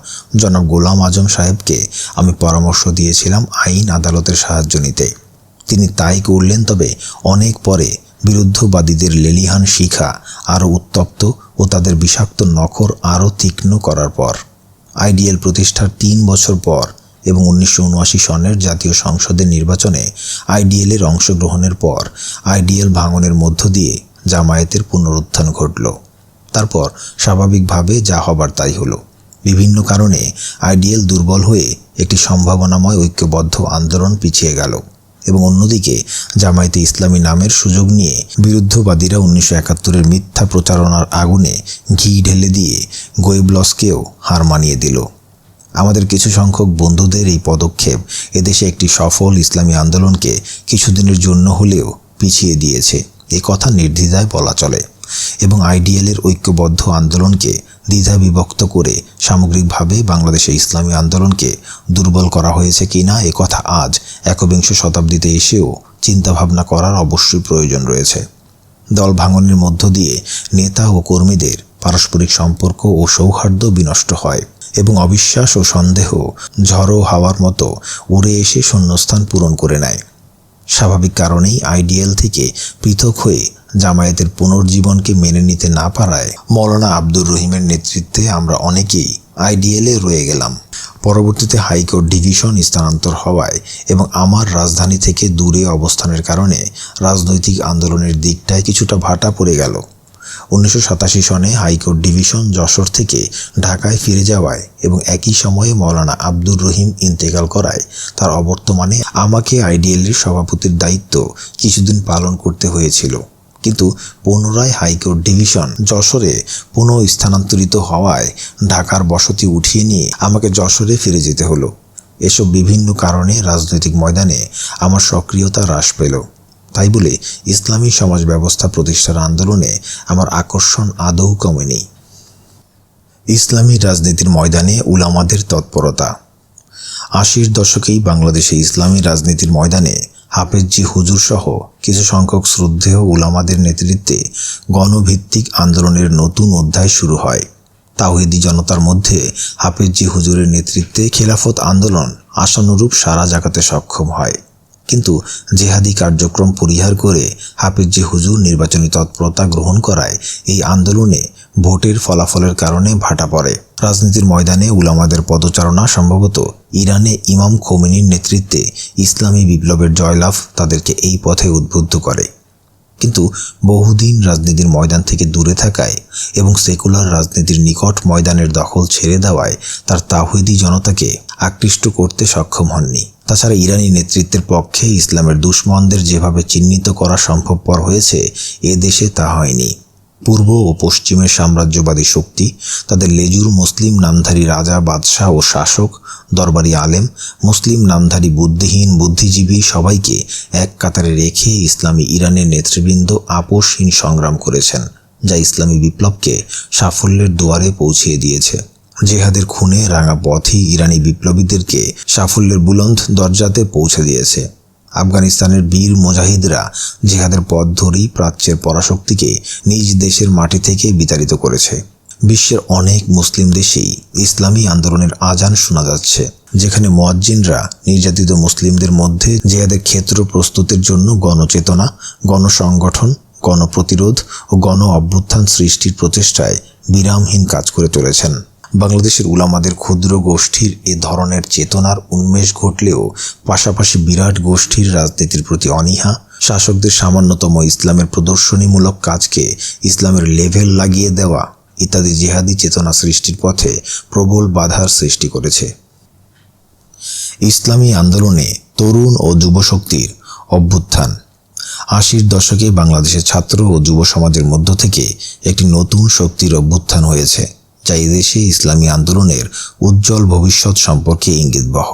জনাব গোলাম আজম সাহেবকে আমি পরামর্শ দিয়েছিলাম আইন আদালতের সাহায্য নিতে। তিনি তাই করলেন, তবে অনেক পরে বিরুদ্ধবাদীদের লেলিহান শিখা আরও উত্তপ্ত ও তাদের বিষাক্ত নখর আরও তীক্ষ্ণ করার পর। আইডিএল প্রতিষ্ঠার 3 বছর পর এবং 1979 সনের জাতীয় সংসদের নির্বাচনে আইডিএলের অংশগ্রহণের পর আইডিএল ভাঙনের মধ্য দিয়ে জামায়াতের পুনরুত্থান ঘটল। তারপর স্বাভাবিকভাবে যা হবার তাই হলো। বিভিন্ন কারণে আইডিএল দুর্বল হয়ে একটি সম্ভাবনাময় ঐক্যবদ্ধ আন্দোলন পিছিয়ে গেল এবং অন্যদিকে জামায়াতে ইসলামী নামের সুযোগ নিয়ে বিরুদ্ধবাদীরা 1971-এর মিথ্যা প্রচারণার আগুনে ঘি ঢেলে দিয়ে গোয়েবলসকেও হার মানিয়ে দিল। আমাদের কিছু সংখ্যক বন্ধুদের এই পদক্ষেপ এদেশে একটি সফল ইসলামী আন্দোলনকে কিছুদিনের জন্য হলেও পিছিয়ে দিয়েছে, এ কথা নির্দ্বিধায় বলা চলে। এবং আইডিএলের ঐক্যবদ্ধ আন্দোলনকে দ্বিধা বিভক্ত করে সামগ্রিকভাবে বাংলাদেশে ইসলামী আন্দোলনকে দুর্বল করা হয়েছে কিনা এ কথা আজ 21শ শতাব্দীতে এসেও চিন্তাভাবনা করার অবশ্যই প্রয়োজন রয়েছে। দল ভাঙনের মধ্য দিয়ে নেতা ও কর্মীদের পারস্পরিক সম্পর্ক ও সৌহার্দ্য বিনষ্ট হয় এবং অবিশ্বাস ও সন্দেহ ঝড়ো হাওয়ার মতো উড়ে এসে শূন্যস্থান পূরণ করে নেয়। স্বাভাবিক কারণেই আইডিএল থেকে পৃথক হয়ে জামায়াতের পুনর্জীবনকে মেনে নিতে না পারায় মৌলানা আব্দুর রহিমের নেতৃত্বে আমরা অনেকেই আইডিএলে রয়ে গেলাম। পরবর্তীতে হাইকোর্ট ডিভিশন স্থানান্তর হওয়ায় এবং আমার রাজধানী থেকে দূরে অবস্থানের কারণে রাজনৈতিক আন্দোলনের দিকটায় কিছুটা ভাটা পড়ে গেল। 1987 সনে হাইকোর্ট ডিভিশন যশোর থেকে ঢাকায় ফিরে যাওয়ায় এবং একই সময়ে মৌলানা আব্দুর রহিম ইন্তেকাল করায় তার অবর্তমানে আমাকে আইডিএলের সভাপতির দায়িত্ব কিছুদিন পালন করতে হয়েছিল। কিন্তু পুনরায় হাইকোর্ট ডিভিশন যশোরে পুনঃ স্থানান্তরিত হওয়ায় ঢাকার বসতি উঠিয়ে নিয়ে আমাকে যশোরে ফিরে যেতে হলো। এসব বিভিন্ন কারণে রাজনৈতিক ময়দানে আমার সক্রিয়তা হ্রাস পেল। তাই বলে ইসলামী সমাজ ব্যবস্থা প্রতিষ্ঠার আন্দোলনে আমার আকর্ষণ আদৌ কমেনি। ইসলামী রাজনীতির ময়দানে উলামাদের তৎপরতা। 80-র দশকেই বাংলাদেশে ইসলামী রাজনীতির ময়দানে হাফেজজি হুজুর সহ কিছু সংখ্যক শ্রদ্ধেয় উলামাদের নেতৃত্বে গণভিত্তিক আন্দোলনের নতুন অধ্যায় শুরু হয়। তাওহীদি জনতার মধ্যে হাফেজজি হুজুরের নেতৃত্বে খেলাফত আন্দোলন আশানুরূপ সাড়া জাগাতে সক্ষম হয়। কিন্তু জেহাদি কার্যক্রম পরিহার করে হাফেজজি হুজুর নির্বাচনী তৎপরতা গ্রহণ করায় এই আন্দোলনে ভোটের ফলাফলের কারণে ভাটা পড়ে। রাজনীতির ময়দানে উলামাদের পদচারণা সম্ভবত ইরানে ইমাম খোমেনির নেতৃত্বে ইসলামী বিপ্লবের জয়লাভ তাদেরকে এই পথে উদ্বুদ্ধ করে। কিন্তু বহুদিন রাজনীতির ময়দান থেকে দূরে থাকায় এবং সেকুলার রাজনীতির নিকট ময়দানের দখল ছেড়ে দেওয়ায় তার তাওহীদি জনতাকে আকৃষ্ট করতে সক্ষম হননি। তাছাড়া ইরানি নেতৃত্বের পক্ষে ইসলামের দুশমনদের যেভাবে চিহ্নিত করা সম্ভবপর হয়েছে এ দেশে তা হয়নি। পূর্ব ও পশ্চিমের সাম্রাজ্যবাদী শক্তি তাদের লেজুর মুসলিম নামধারী রাজা, বাদশাহ ও শাসক, দরবারি আলেম, মুসলিম নামধারী বুদ্ধিহীন বুদ্ধিজীবী সবাইকে এক কাতারে রেখে ইসলামী ইরানের নেতৃবৃন্দ আপোষহীন সংগ্রাম করেছেন, যা ইসলামী বিপ্লবকে সাফল্যের দুয়ারে পৌঁছিয়ে দিয়েছে। জেহাদের খুনে রাঙা পথই ইরানি বিপ্লবীদেরকে সাফল্যের বুলন্দ দরজাতে পৌঁছে দিয়েছে। আফগানিস্তানের বীর মুজাহিদরা জিহাদের পথ ধরেই প্রাচ্যের পরাশক্তিকে নিজ দেশের মাটি থেকে বিতাড়িত করেছে। বিশ্বের অনেক মুসলিম দেশেই ইসলামী আন্দোলনের আজান শোনা যাচ্ছে, যেখানে মুয়াজ্জিনরা নির্যাতিত মুসলিমদের মধ্যে জিহাদের ক্ষেত্র প্রস্তুতের জন্য গণচেতনা, গণসংগঠন, গণপ্রতিরোধ ও গণ অভ্যুত্থান সৃষ্টির প্রচেষ্টায় বিরামহীন কাজ করে চলেছেন। বাংলাদেশের উলামাদের ক্ষুদ্র গোষ্ঠীর এ ধরনের চেতনার উন্মেষ ঘটলেও পাশাপাশি বিরাট গোষ্ঠীর রাজনীতির প্রতি অনীহা, শাসকদের সামান্যতম ইসলামের প্রদর্শনীমূলক কাজকে ইসলামের লেভেল লাগিয়ে দেওয়া ইত্যাদি জিহাদি চেতনা সৃষ্টির পথে প্রবল বাধার সৃষ্টি করেছে। ইসলামী আন্দোলনে তরুণ ও যুবশক্তির অভ্যুত্থান। 80-র দশকে বাংলাদেশের ছাত্র ও যুব সমাজের মধ্য থেকে একটি নতুন শক্তির অভ্যুত্থান হয়েছে, যা এদেশে ইসলামী আন্দোলনের উজ্জ্বল ভবিষ্যৎ সম্পর্কে ইঙ্গিতবহ।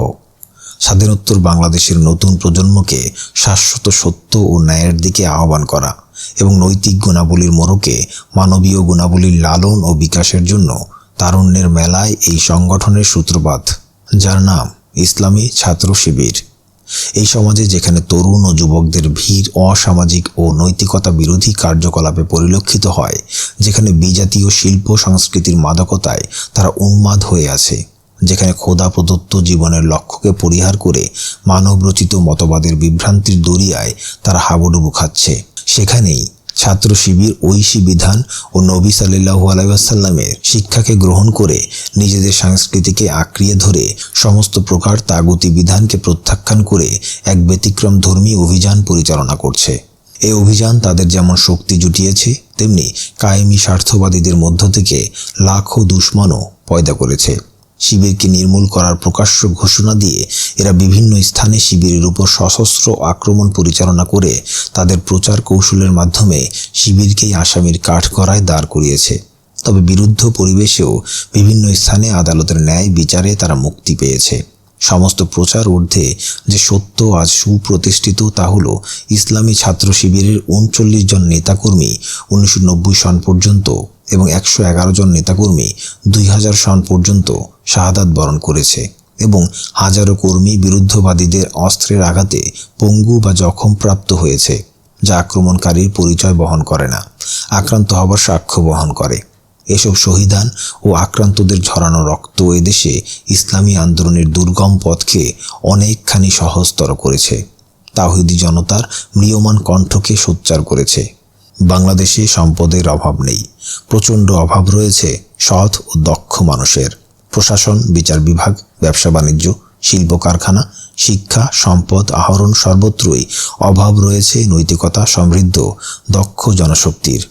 স্বাধীনোত্তর বাংলাদেশের নতুন প্রজন্মকে শাশ্বত সত্য ও ন্যায়ের দিকে আহ্বান করা এবং নৈতিক গুণাবলীর মোড়কে মানবীয় গুণাবলীর লালন ও বিকাশের জন্য তারুণ্যের মেলায় এই সংগঠনের সূত্রপাত, যার নাম ইসলামী ছাত্র শিবির। এই সমাজে যেখানে তরুণ ও যুবকদের ভিড় অসামাজিক ও নৈতিকতা বিরোধী কার্যকলাপে পরিলক্ষিত হয়, যেখানে বিজাতীয় শিল্প সংস্কৃতির মাদকতায় তারা উন্মাদ হয়ে আছে, যেখানে খোদা প্রদত্ত জীবনের লক্ষ্যকে পরিহার করে মানবরচিত মতবাদের বিভ্রান্তির দরিয়ায় তারা হাবুডুবু খাচ্ছে, সেখানেই ছাত্র শিবির ঐশী বিধান ও নবী সাল্লাল্লাহু আলাইহি ওয়াসাল্লামের শিক্ষাকে গ্রহণ করে নিজেদের সংস্কৃতিকে আঁকড়িয়ে ধরে সমস্ত প্রকার তাগুতি বিধানকে প্রত্যাখ্যান করে এক ব্যতিক্রম ধর্মী অভিযান পরিচালনা করছে। এই অভিযান তাদের যেমন শক্তি জুটিয়েছে, তেমনি কায়েমি স্বার্থবাদীদের মধ্য থেকে লাখো দুশমনও পয়দা করেছে। শিবিরকে নির্মূল করার প্রকাশ্য ঘোষণা দিয়ে এরা বিভিন্ন স্থানে শিবিরের উপর সশস্ত্র আক্রমণ পরিচালনা করে তাদের প্রচার কৌশলের মাধ্যমে শিবিরকেই আসামির কাঠগড়ায় দাঁড় করিয়েছে। তবে বিরুদ্ধ পরিবেশেও বিভিন্ন স্থানে আদালতের ন্যায় বিচারে তারা মুক্তি পেয়েছে। সমস্ত প্রচার ঊর্ধ্বে যে সত্য আজ সুপ্রতিষ্ঠিত তা হল ইসলামী ছাত্র শিবিরের 39 জন নেতাকর্মী 1990 সন পর্যন্ত এবং 111 জন নেতাকর্মী 2000 সন পর্যন্ত শাহাদাত বরণ করেছে এবং হাজারো কর্মী বিরুদ্ধবাদীদের অস্ত্রের আঘাতে পঙ্গু বা জখমপ্রাপ্ত হয়েছে, যা আক্রমণকারীর পরিচয় বহন করে না, আক্রান্ত হবার সাক্ষ্য বহন করে। এসব শহীদান ও আক্রান্তদের ঝরানো রক্ত এদেশে ইসলামী আন্দোলনের দুর্গম পথকে অনেকখানি সহজতর করেছে। তাওহীদি জনতার ম্রিয়মাণ কণ্ঠকে সোচ্চার করেছে। বাংলাদেশে সম্পদের অভাব নেই, প্রচণ্ড অভাব রয়েছে সৎ ও দক্ষ মানুষের। প্রশাসন, বিচার বিভাগ, ব্যবসা বাণিজ্য, শিল্প কারখানা, শিক্ষা, সম্পদ আহরণ সর্বত্রই অভাব রয়েছে নৈতিকতা সমৃদ্ধ দক্ষ জনশক্তির।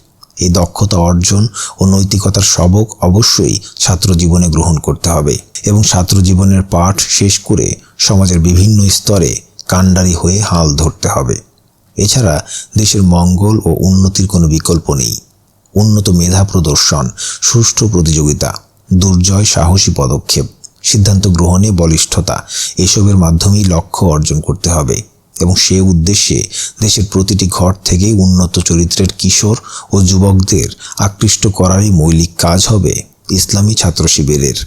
এই দক্ষতা অর্জন ও নৈতিকতার সবক অবশ্যই ছাত্র জীবনে গ্রহণ করতে হবে এবং ছাত্র জীবনের পাঠ শেষ করে সমাজের বিভিন্ন স্তরে কাণ্ডারি হয়ে হাল ধরতে হবে। এছাড়া দেশের মঙ্গল ও উন্নতির কোনো বিকল্প নেই। উন্নত মেধা প্রদর্শন, সুষ্ঠু প্রতিযোগিতা, দুর্জয় সাহসী পদক্ষেপ, সিদ্ধান্ত গ্রহণে বলিষ্ঠতা, এসবের মাধ্যমেই লক্ষ্য অর্জন করতে হবে এবং সে উদ্দেশ্যে দেশের প্রতিটি ঘর থেকেই উন্নত চরিত্রের কিশোর ও যুবকদের আকৃষ্ট করারই মৌলিক কাজ হবে ইসলামী ছাত্র শিবিরের।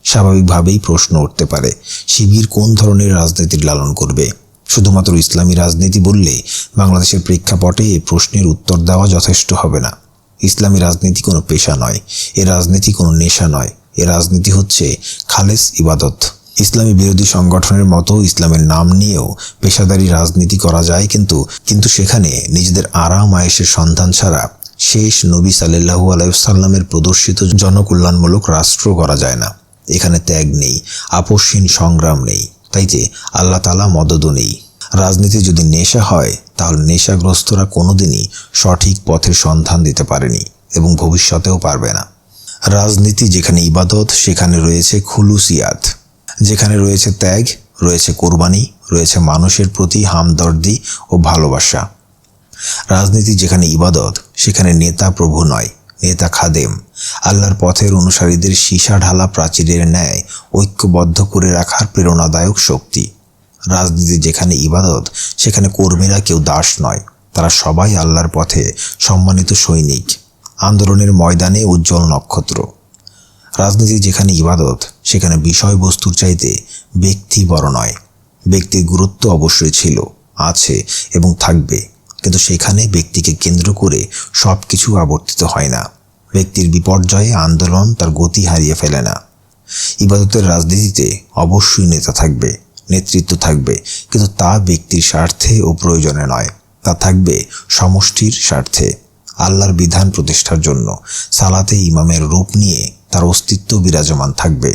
স্বাভাবিকভাবেই প্রশ্ন উঠতে পারে, শিবির কোন ধরনের রাজনীতির লালন করবে? শুধুমাত্র ইসলামী রাজনীতি বললে বাংলাদেশের প্রেক্ষাপটে এ প্রশ্নের উত্তর দেওয়া যথেষ্ট হবে না। ইসলামী রাজনীতি কোনো পেশা নয়, এ রাজনীতি কোনো নেশা নয়, এ রাজনীতি হচ্ছে খালেস ইবাদত। ইসলামী বিরোধী সংগঠনের মতো ইসলামের নাম নিয়েও পেশাদারি রাজনীতি করা যায়, কিন্তু সেখানে নিজেদের আরাম আয়েশের সন্ধান ছাড়া শেষ নবী সাল্লাল্লাহু আলাইহি ওয়াসাল্লামের প্রদর্শিত জনকল্যাণমূলক রাষ্ট্র করা যায় না। এখানে ত্যাগ নেই, আপসহীন সংগ্রাম নেই, তাই যে আল্লাহ তাআলা মদদও নেই। রাজনীতি যদি নেশা হয় তাহলে নেশাগ্রস্তরা কোনোদিনই সঠিক পথের সন্ধান দিতে পারেনি এবং ভবিষ্যতেও পারবে না। রাজনীতি যেখানে ইবাদত সেখানে রয়েছে খুলুসিয়াত, যেখানে রয়েছে ত্যাগ, রয়েছে কোরবানি, রয়েছে মানুষের প্রতি হামদর্দি ও ভালোবাসা। রাজনীতি যেখানে ইবাদত সেখানে নেতা প্রভু নয়, নেতা খাদেম, আল্লাহর পথের অনুসারীদের সীসা ঢালা প্রাচীরের ন্যায় ঐক্যবদ্ধ করে রাখার প্রেরণাদায়ক শক্তি। রাজনীতি যেখানে ইবাদত সেখানে কর্মীরা কেউ দাস নয়, তারা সবাই আল্লাহর পথে সম্মানিত সৈনিক, আন্দোলনের ময়দানে উজ্জ্বল নক্ষত্র। রাজনীতি যেখানে ইবাদত সেখানে বিষয়বস্তুর চাইতে ব্যক্তি বড় নয়। ব্যক্তির গুরুত্ব অবশ্যই ছিল, আছে এবং থাকবে, কিন্তু সেখানে ব্যক্তিকে কেন্দ্র করে সব কিছু আবর্তিত হয় না। ব্যক্তির বিপর্যয়ে আন্দোলন তার গতি হারিয়ে ফেলে না। ইবাদতের রাজনীতিতে অবশ্যই নেতা থাকবে, নেতৃত্ব থাকবে, কিন্তু তা ব্যক্তির স্বার্থে ও প্রয়োজনে নয়, তা থাকবে সমষ্টির স্বার্থে, আল্লাহর বিধান প্রতিষ্ঠার জন্য। সালাতে ইমামের রূপ নিয়ে তার অস্তিত্ব বিরাজমান থাকবে।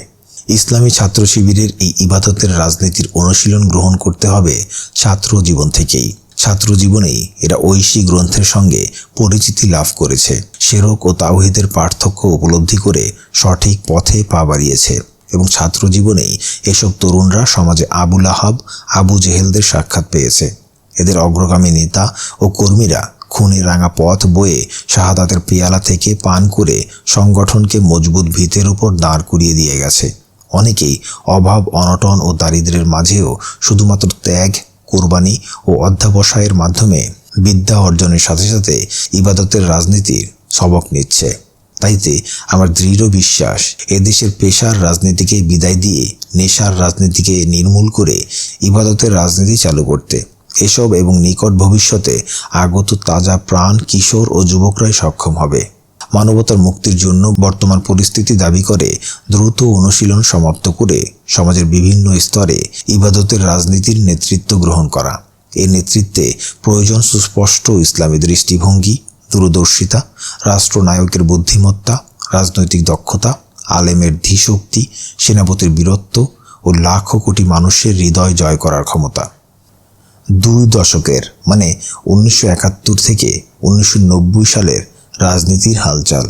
ইসলামী ছাত্র শিবিরের এই ইবাদতের রাজনীতির অনুশীলন গ্রহণ করতে হবে ছাত্র জীবন থেকেই। ছাত্র জীবনেই এরা ঐশী গ্রন্থের সঙ্গে পরিচিতি লাভ করেছে, শিরক ও তাওহীদের পার্থক্য উপলব্ধি করে সঠিক পথে পা বাড়িয়েছে এবং ছাত্র জীবনেই এসব তরুণরা সমাজে আবু লাহাব, আবু জেহেলদের সাক্ষাৎ পেয়েছে। এদের অগ্রগামী নেতা ও কর্মীরা খুনে রাঙা পথ বয়ে শাহাদাতের পেয়ালা থেকে পান করে সংগঠনকে মজবুত ভিতের উপর দাঁড় করিয়ে দিয়ে গেছে। অনেকেই অভাব, অনটন ও দারিদ্র্যের মাঝেও শুধুমাত্র ত্যাগ, কোরবানি ও অধ্যবসায়ের মাধ্যমে বিদ্যা অর্জনের সাথে সাথে ইবাদতের রাজনীতির সবক নিচ্ছে। তাইতে আমার দৃঢ় বিশ্বাস, এদেশের পেশার রাজনীতিকে বিদায় দিয়ে নেশার রাজনীতিকে নির্মূল করে ইবাদতের রাজনীতি চালু করতে এসব এবং নিকট ভবিষ্যতে আগত তাজা প্রাণ কিশোর ও যুবকরাই সক্ষম হবে। মানবতার মুক্তির জন্য বর্তমান পরিস্থিতি দাবি করে দ্রুত অনুশীলন সমাপ্ত করে সমাজের বিভিন্ন স্তরে ইবাদতের রাজনীতির নেতৃত্ব গ্রহণ করা। এই নেতৃত্বে প্রয়োজন সুস্পষ্ট ইসলামী দৃষ্টিভঙ্গি, দূরদর্শিতা, রাষ্ট্রনায়কের বুদ্ধিমত্তা, রাজনৈতিক দক্ষতা, আলেমের ধীশক্তি, সেনাপতির বীরত্ব ও লাখো কোটি মানুষের হৃদয় জয় করার ক্ষমতা। 2 দশকের মানে 1971 থেকে 1990 সালের রাজনীতির হালচাল।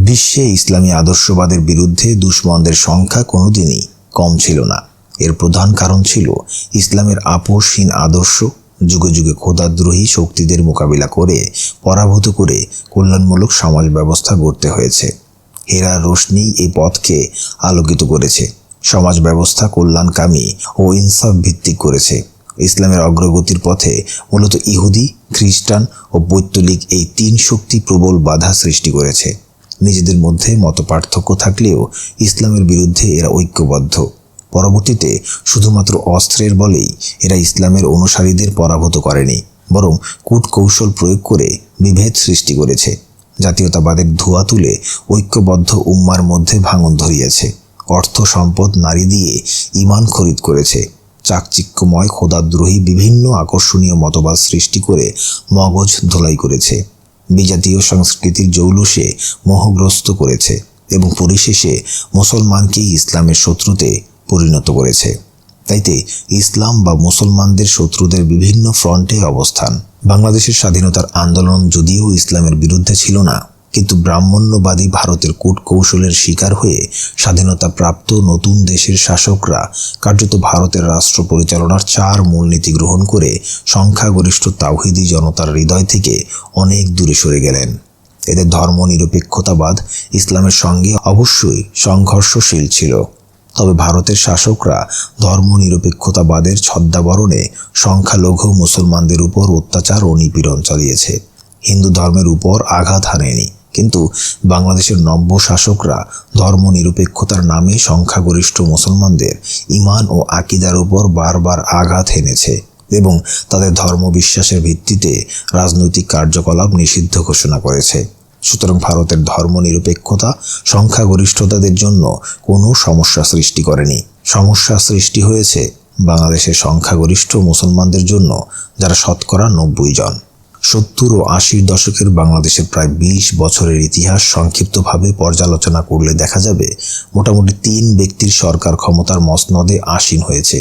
বিশ্বে ইসলামী আদর্শবাদের বিরুদ্ধে দুশমনদের সংখ্যা কোনোদিনই কম ছিল না। এর প্রধান কারণ ছিল ইসলামের আপোষহীন আদর্শ। যুগে যুগে খোদাদ্রোহী শক্তিদের মোকাবিলা করে পরাভূত করে কল্যাণমূলক সমাজ ব্যবস্থা গড়তে হয়েছে। হেরার রোশনি এই পথকে আলোকিত করেছে, সমাজ ব্যবস্থা কল্যাণকামী ও ইনসাফ ভিত্তিক করেছে। ইসলামের অগ্রগতির পথে মূলত ইহুদি, খ্রিস্টান ও পৌত্তলিক এই 3 শক্তি প্রবল বাধা সৃষ্টি করেছে। নিজেদের মধ্যে মতপার্থক্য থাকলেও ইসলামের বিরুদ্ধে এরা ঐক্যবদ্ধ। পরবর্তীতে শুধুমাত্র অস্ত্রের বলেই এরা ইসলামের অনুসারীদের পরাভূত করেনি, বরং কূটকৌশল প্রয়োগ করে বিভেদ সৃষ্টি করেছে। জাতীয়তাবাদের ধোঁয়া তুলে ঐক্যবদ্ধ উম্মার মধ্যে ভাঙন ধরিয়েছে। অর্থ, সম্পদ, নারী দিয়ে ঈমান খরিদ করেছে। চাকচিক্যময় খোদাদ্রোহী বিভিন্ন আকর্ষণীয় মতবাদ সৃষ্টি করে মগজ ধোলাই করেছে, বিজাতীয় সংস্কৃতির জৌলুসে মোহগ্রস্ত করেছে এবং পরিশেষে মুসলমানকেই ইসলামের শত্রুতে পরিণত করেছে। তাইতে ইসলাম বা মুসলমানদের শত্রুদের বিভিন্ন ফ্রন্টে অবস্থান। বাংলাদেশের স্বাধীনতার আন্দোলন যদিও ইসলামের বিরুদ্ধে ছিল না, কিন্তু ব্রাহ্মণ্যবাদী ভারতের কূটকৌশলের শিকার হয়ে স্বাধীনতা প্রাপ্ত নতুন দেশের শাসকরা কার্যত ভারতের রাষ্ট্র পরিচালনার 4 মূলনীতি গ্রহণ করে সংখ্যাগরিষ্ঠ তাওহিদি জনতার হৃদয় থেকে অনেক দূরে সরে গেলেন। এদের ধর্মনিরপেক্ষতাবাদ ইসলামের সঙ্গে অবশ্যই সংঘর্ষশীল ছিল, তবে ভারতের শাসকরা ধর্মনিরপেক্ষতাবাদের ছদ্মাবরণে সংখ্যালঘু মুসলমানদের উপর অত্যাচার ও নিপীড়ন চালিয়েছে। হিন্দু ধর্মের উপর আঘাত হানেনি, কিন্তু বাংলাদেশের নব্য শাসকরা ধর্মনিরপেক্ষতার নামে সংখ্যাগরিষ্ঠ মুসলমানদের ঈমান ও আকীদার উপর বারবার আঘাত হেনেছে এবং তাদের ধর্মবিশ্বাসের ভিত্তিতে রাজনৈতিক কার্যকলাপ নিষিদ্ধ ঘোষণা করেছে। সুতরাং ভারতের ধর্মনিরপেক্ষতা সংখ্যাগরিষ্ঠতাদের জন্য কোনো সমস্যা সৃষ্টি করেনি। সমস্যা সৃষ্টি হয়েছে বাংলাদেশের সংখ্যাগরিষ্ঠ মুসলমানদের জন্য, যারা শতকরা 90 জন। 70 ও 80 দশকের বাংলাদেশের প্রায় 20 বছরের ইতিহাস সংক্ষিপ্তভাবে পর্যালোচনা করলে দেখা যাবে মোটামুটি 3 ব্যক্তির সরকার ক্ষমতার মসনদে আসীন হয়েছে।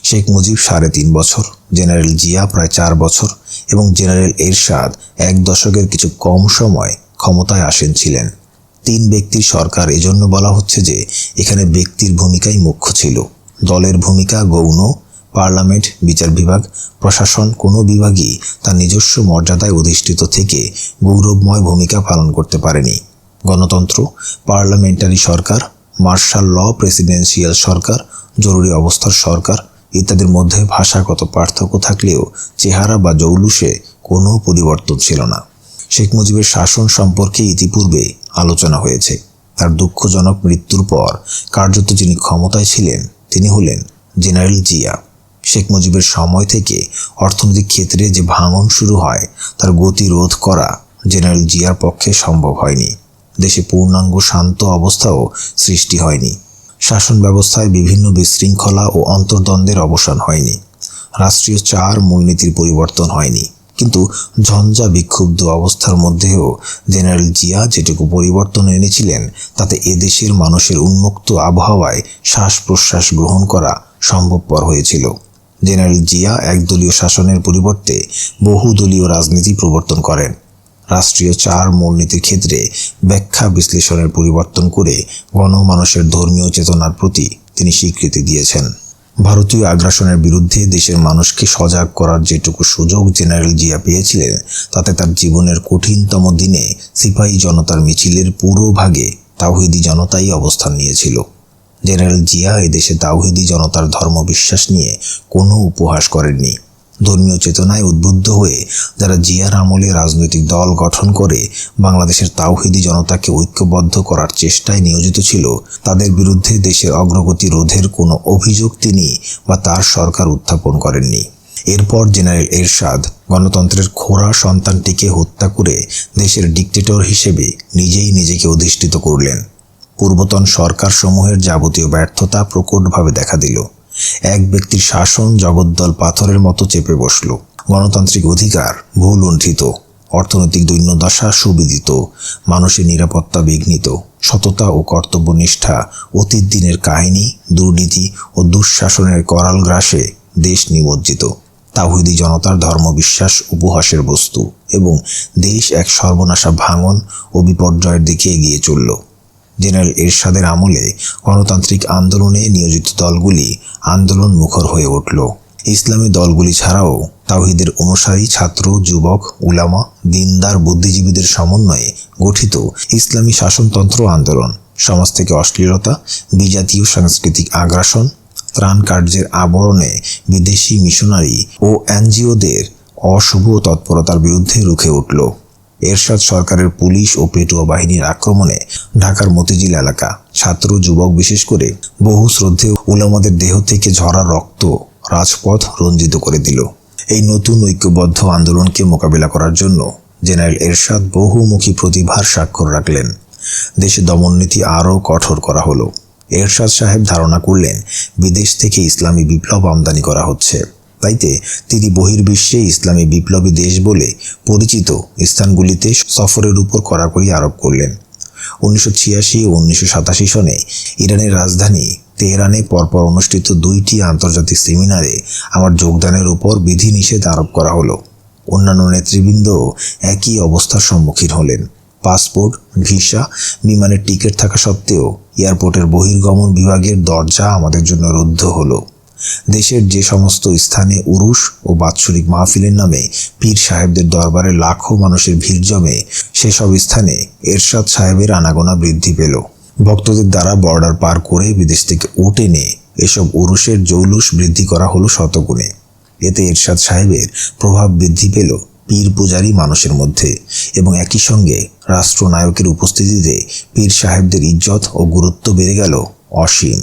শেখ মুজিব 3.5 বছর, জেনারেল জিয়া প্রায় 4 বছর এবং জেনারেল এরশাদ 1 দশকের কিছু কম সময় ক্ষমতায় আসীন ছিলেন। 3 ব্যক্তির সরকার এজন্য বলা হচ্ছে যে এখানে ব্যক্তির ভূমিকাই মুখ্য ছিল, দলের ভূমিকা গৌণ। পার্লামেন্ট, বিচার বিভাগ, প্রশাসন কোনো বিভাগই তার নিজস্ব মর্যাদায় অধিষ্ঠিত থেকে গৌরবময় ভূমিকা পালন করতে পারেনি। গণতন্ত্র, পার্লামেন্টারি সরকার, মার্শাল ল, প্রেসিডেন্সিয়াল সরকার, জরুরি অবস্থার সরকার ইত্যাদির মধ্যে ভাষাগত পার্থক্য থাকলেও চেহারা বা জৌলুসে কোনো পরিবর্তন ছিল না। শেখ মুজিবের শাসন সম্পর্কে ইতিপূর্বে আলোচনা হয়েছে। তার দুঃখজনক মৃত্যুর পর কার্যত যিনি ক্ষমতায় ছিলেন তিনি হলেন জেনারেল জিয়া। শেখ মুজিবের সময় থেকে অর্থনৈতিক ক্ষেত্রে যে ভাঙন শুরু হয় তার গতি রোধ করা জেনারেল জিয়ার পক্ষে সম্ভব হয়নি। দেশে পূর্ণাঙ্গ শান্ত অবস্থাও সৃষ্টি হয়নি। শাসন ব্যবস্থায় বিভিন্ন বিশৃঙ্খলা ও অন্তর্দ্বন্দ্বের অবসান হয়নি। রাষ্ট্রীয় 4 মূলনীতির পরিবর্তন হয়নি। কিন্তু ঝঞ্ঝা বিক্ষুব্ধ অবস্থার মধ্যেও জেনারেল জিয়া যেটুকু পরিবর্তন এনেছিলেন তাতে এদেশের মানুষের উন্মুক্ত আবহাওয়ায় শ্বাস প্রশ্বাস গ্রহণ করা সম্ভবপর হয়েছিল। জেনারেল জিয়া একদলীয় শাসনের পরিবর্তে বহুদলীয় রাজনীতি প্রবর্তন করেন। রাষ্ট্রীয় 4 মূলনীতির ক্ষেত্রে ব্যাখ্যা বিশ্লেষণের পরিবর্তন করে গণমানুষের ধর্মীয় চেতনার প্রতি তিনি স্বীকৃতি দিয়েছেন। ভারতীয় আগ্রাসনের বিরুদ্ধে দেশের মানুষকে সজাগ করার যেটুকু সুযোগ জেনারেল জিয়া পেয়েছিলেন তাতে তার জীবনের কঠিনতম দিনে সিপাহী জনতার মিছিলের পুরো ভাগে তাওহিদি জনতাই অবস্থান নিয়েছিল। জেনারেল জিয়া এদেশে তাওহিদি জনতার ধর্মবিশ্বাস নিয়ে কোনো উপহাস করেননি। ধর্মীয় চেতনায় উদ্বুদ্ধ হয়ে যারা জিয়ার আমলে রাজনৈতিক দল গঠন করে বাংলাদেশের তাওহিদি জনতাকে ঐক্যবদ্ধ করার চেষ্টায় নিয়োজিত ছিল, তাদের বিরুদ্ধে দেশের অগ্রগতি রোধের কোনো অভিযোগ তিনি বা তার সরকার উত্থাপন করেননি। এরপর জেনারেল এরশাদ গণতন্ত্রের খোড়া সন্তানটিকে হত্যা করে দেশের ডিক্টেটর হিসেবে নিজেই নিজেকে অধিষ্ঠিত করলেন। পূর্বতন সরকার সমূহের যাবতীয় ব্যর্থতা প্রকটভাবে দেখা দিল। এক ব্যক্তির শাসন জগদ্দল পাথরের মতো চেপে বসল। গণতান্ত্রিক অধিকার ভুল লুণ্ঠিত, অর্থনৈতিক দৈন্যদশা সুবিদিত, মানুষের নিরাপত্তা বিঘ্নিত, সততা ও কর্তব্যনিষ্ঠা অতীত দিনের কাহিনী, দুর্নীতি ও দুঃশাসনের করাল গ্রাসে দেশ নিমজ্জিত। তাওহিদি জনতার ধর্মবিশ্বাস উপহাসের বস্তু এবং দেশ এক সর্বনাশা ভাঙন ও বিপর্যয়ের দিকে এগিয়ে চলল। জেনারেল এরশাদের আমলে গণতান্ত্রিক আন্দোলনে নিয়োজিত দলগুলি আন্দোলন মুখর হয়ে উঠল। ইসলামী দলগুলি ছাড়াও তাওহিদের অনুসারী ছাত্র, যুবক, উলামা, দিনদার বুদ্ধিজীবীদের সমন্বয়ে গঠিত ইসলামী শাসনতন্ত্র আন্দোলন সমাজ থেকে অশ্লীলতা, বিজাতীয় সাংস্কৃতিক আগ্রাসন, ত্রাণ কার্যের আবরণে বিদেশি মিশনারি ও এনজিওদের অশুভ তৎপরতার বিরুদ্ধে রুখে উঠল। এরশাদ সরকারের পুলিশ ও পেটুয়া বাহিনীর আক্রমণে ঢাকার মতিঝিল এলাকা ছাত্র, যুবক বিশেষ করে বহু শ্রদ্ধেয় উলামাদের দেহ থেকে ঝরা রক্ত রাজপথ রঞ্জিত করে দিল। এই নতুন ঐক্যবদ্ধ আন্দোলনকে মোকাবিলা করার জন্য জেনারেল এরশাদ বহুমুখী প্রতিভার স্বাক্ষর রাখলেন। দেশে দমননীতি আরও কঠোর করা হলো। এরশাদ সাহেব ধারণা করলেন বিদেশ থেকে ইসলামী বিপ্লব আমদানি করা হচ্ছে। তাইতে তিনি বহির্বিশ্বে ইসলামী বিপ্লবী দেশ বলে পরিচিত স্থানগুলিতে সফরের উপর কড়াকড়ি আরোপ করলেন। 1986 ও 1987 সনে ইরানের রাজধানী তেহরানে পরপর অনুষ্ঠিত 2টি আন্তর্জাতিক সেমিনারে আমার যোগদানের উপর বিধিনিষেধ আরোপ করা হলো। অন্যান্য নেতৃবৃন্দ একই অবস্থার সম্মুখীন হলেন। পাসপোর্ট, ভিসা, বিমানের টিকিট থাকা সত্ত্বেও এয়ারপোর্টের বহির্গমন বিভাগের দরজা আমাদের জন্য রুদ্ধ হলো। দেশের যে সমস্ত স্থানে উরুস ও বাৎসরিক মাহফিলের নামে পীর সাহেবদের দরবারে লাখো মানুষের ভিড় জমে, সেসব স্থানে এরশাদ সাহেবের আনাগোনা বৃদ্ধি পেল। ভক্তদের দ্বারা বর্ডার পার করে বিদেশ থেকে উট এনে এসব উরুসের জৌলুস বৃদ্ধি করা হলো শতগুণে। এতে এরশাদ সাহেবের প্রভাব বৃদ্ধি পেল পীর পূজারী মানুষের মধ্যে, এবং একই সঙ্গে রাষ্ট্রনায়কের উপস্থিতিতে পীর সাহেবদের ইজ্জত ও গুরুত্ব বেড়ে গেল অসীম।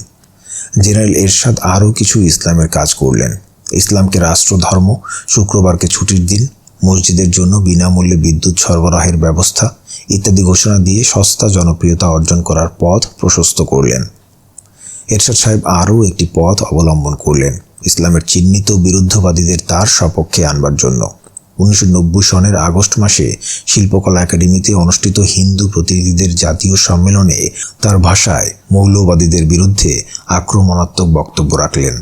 জেনারেল এরশাদ আরও কিছু ইসলামের কাজ করলেন। ইসলামকে রাষ্ট্রধর্ম, শুক্রবারকে ছুটির দিন, মসজিদের জন্য বিনামূল্যে বিদ্যুৎ সরবরাহের ব্যবস্থা ইত্যাদি ঘোষণা দিয়ে সস্তা জনপ্রিয়তা অর্জন করার পথ প্রশস্ত করলেন। এরশাদ সাহেব আরও একটি পথ অবলম্বন করলেন ইসলামের চিহ্নিত বিরুদ্ধবাদীদের তার সপক্ষে আনবার জন্য। 1990 সনের আগস্ট মাসে শিল্পকলা একাডেমিতে অনুষ্ঠিত হিন্দু প্রতিনিধিদের জাতীয় সম্মেলনে তার ভাষায় মৌলবাদীদের বিরুদ্ধে আক্রমণাত্মক বক্তব্য রাখলেন।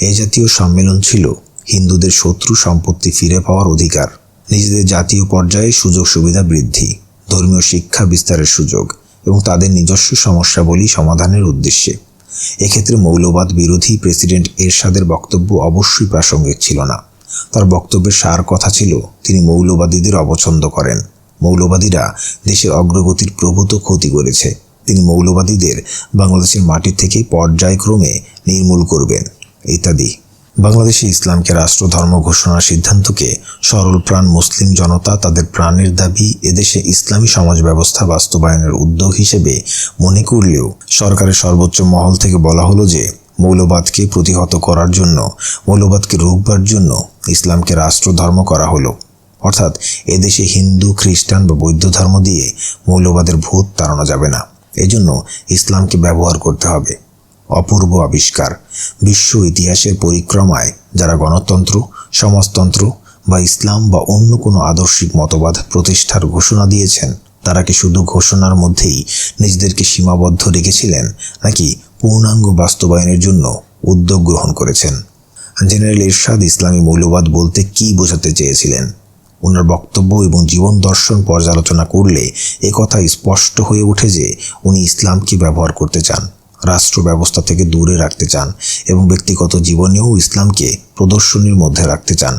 এই জাতীয় সম্মেলন ছিল হিন্দুদের শত্রু সম্পত্তি ফিরে পাওয়ার অধিকার, নিজেদের জাতীয় পর্যায়ে সুযোগ সুবিধা বৃদ্ধি, ধর্মীয় শিক্ষা বিস্তারের সুযোগ এবং তাদের নিজস্ব সমস্যাবলী সমাধানের উদ্দেশ্যে। এক্ষেত্রে মৌলবাদ বিরোধী প্রেসিডেন্ট এরশাদের বক্তব্য অবশ্যই প্রাসঙ্গিক ছিল না। তার বক্তব্যের সার কথা ছিল তিনি মৌলবাদীদের অপছন্দ করেন, মৌলবাদীরা দেশের অগ্রগতির প্রভূত ক্ষতি করেছে, তিনি মৌলবাদীদের বাংলাদেশের মাটি থেকে পর্যায়ক্রমে নির্মূল করবেন ইত্যাদি। বাংলাদেশে ইসলামকে রাষ্ট্রধর্ম ঘোষণার সিদ্ধান্তকে সরলপ্রাণ মুসলিম জনতা তাদের প্রাণের দাবি এদেশে ইসলামী সমাজ ব্যবস্থা বাস্তবায়নের উদ্যোগ হিসেবে মনে করলেও সরকারের সর্বোচ্চ মহল থেকে বলা হলো যে মৌলবাদকে প্রতিহত করার জন্য, মৌলবাদকে রোকবার জন্য ইসলামকে রাষ্ট্রধর্ম করা হলো। অর্থাৎ এদেশে হিন্দু, খ্রিস্টান বা বৌদ্ধ ধর্ম দিয়ে মৌলবাদের ভূত তাড়ানো যাবে না, এজন্য ইসলামকে ব্যবহার করতে হবে। অপূর্ব আবিষ্কার! বিশ্ব ইতিহাসের পরিক্রমায় যারা গণতন্ত্র, সমাজতন্ত্র বা ইসলাম বা অন্য কোনো আদর্শিক মতবাদ প্রতিষ্ঠার ঘোষণা দিয়েছেন, তারা কি শুধু ঘোষণার মধ্যেই নিজেদেরকে সীমাবদ্ধ রেখেছিলেন, নাকি পূর্ণাঙ্গ বাস্তবায়নের জন্য উদ্যোগ গ্রহণ করেছেন? জেনারেল এরশাদ ইসলামী মৌলবাদ বলতে কি বোঝাতে চেয়েছিলেন? ওনার বক্তব্য এবং জীবন দর্শন পর্যালোচনা করলে একথা স্পষ্ট হয়ে ওঠে যে উনি ইসলামকে ব্যবহার করতে চান, রাষ্ট্র ব্যবস্থা থেকে দূরে রাখতে চান এবং ব্যক্তিগত জীবনেও ইসলামকে প্রদর্শনীর মধ্যে রাখতে চান।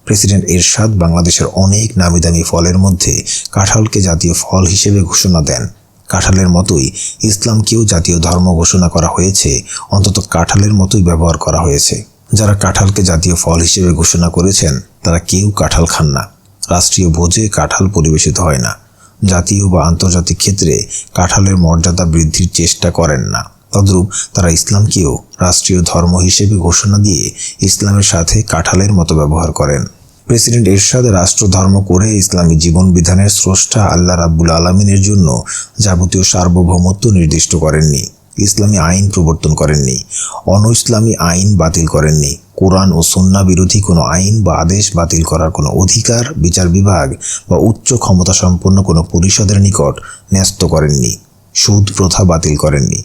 প্রেসিডেন্ট এরশাদ বাংলাদেশের অনেক নামিদামি ফলের মধ্যে কাঁঠালকে জাতীয় ফল হিসেবে ঘোষণা দেন। কাঁঠালের মতোই ইসলামকেও জাতীয় ধর্ম ঘোষণা করা হয়েছে, অন্তত কাঁঠালের মতোই ব্যবহার করা হয়েছে। যারা কাঁঠালকে জাতীয় ফল হিসেবে ঘোষণা করেছেন তারা কেউ কাঁঠাল খান না, রাষ্ট্রীয় ভোজে কাঁঠাল পরিবেশিত হয় না, জাতীয় বা আন্তর্জাতিক ক্ষেত্রে কাঁঠালের মর্যাদা বৃদ্ধির চেষ্টা করেন না। তদ্রূপ তারা ইসলামকেও রাষ্ট্রীয় ধর্ম হিসেবে ঘোষণা দিয়ে ইসলামের সাথে কাঁঠালের মতো ব্যবহার করেন। প্রেসিডেন্ট এরশাদ রাষ্ট্রধর্ম করে ইসলামী জীবন বিধানের স্রষ্টা আল্লাহ রাব্বুল আলামিনের জন্য যাবতীয় সার্বভৌমত্ব নির্দিষ্ট করেননি, ইসলামী আইন প্রবর্তন করেননি, অন-ইসলামী আইন বাতিল করেননি, কোরআন ও সুন্নাহ বিরোধী কোনো আইন বা আদেশ বাতিল করার কোনো অধিকার বিচার বিভাগ বা উচ্চ ক্ষমতা সম্পন্ন কোনো পরিষদের নিকট ন্যস্ত করেননি, সুদ প্রথা বাতিল করেননি,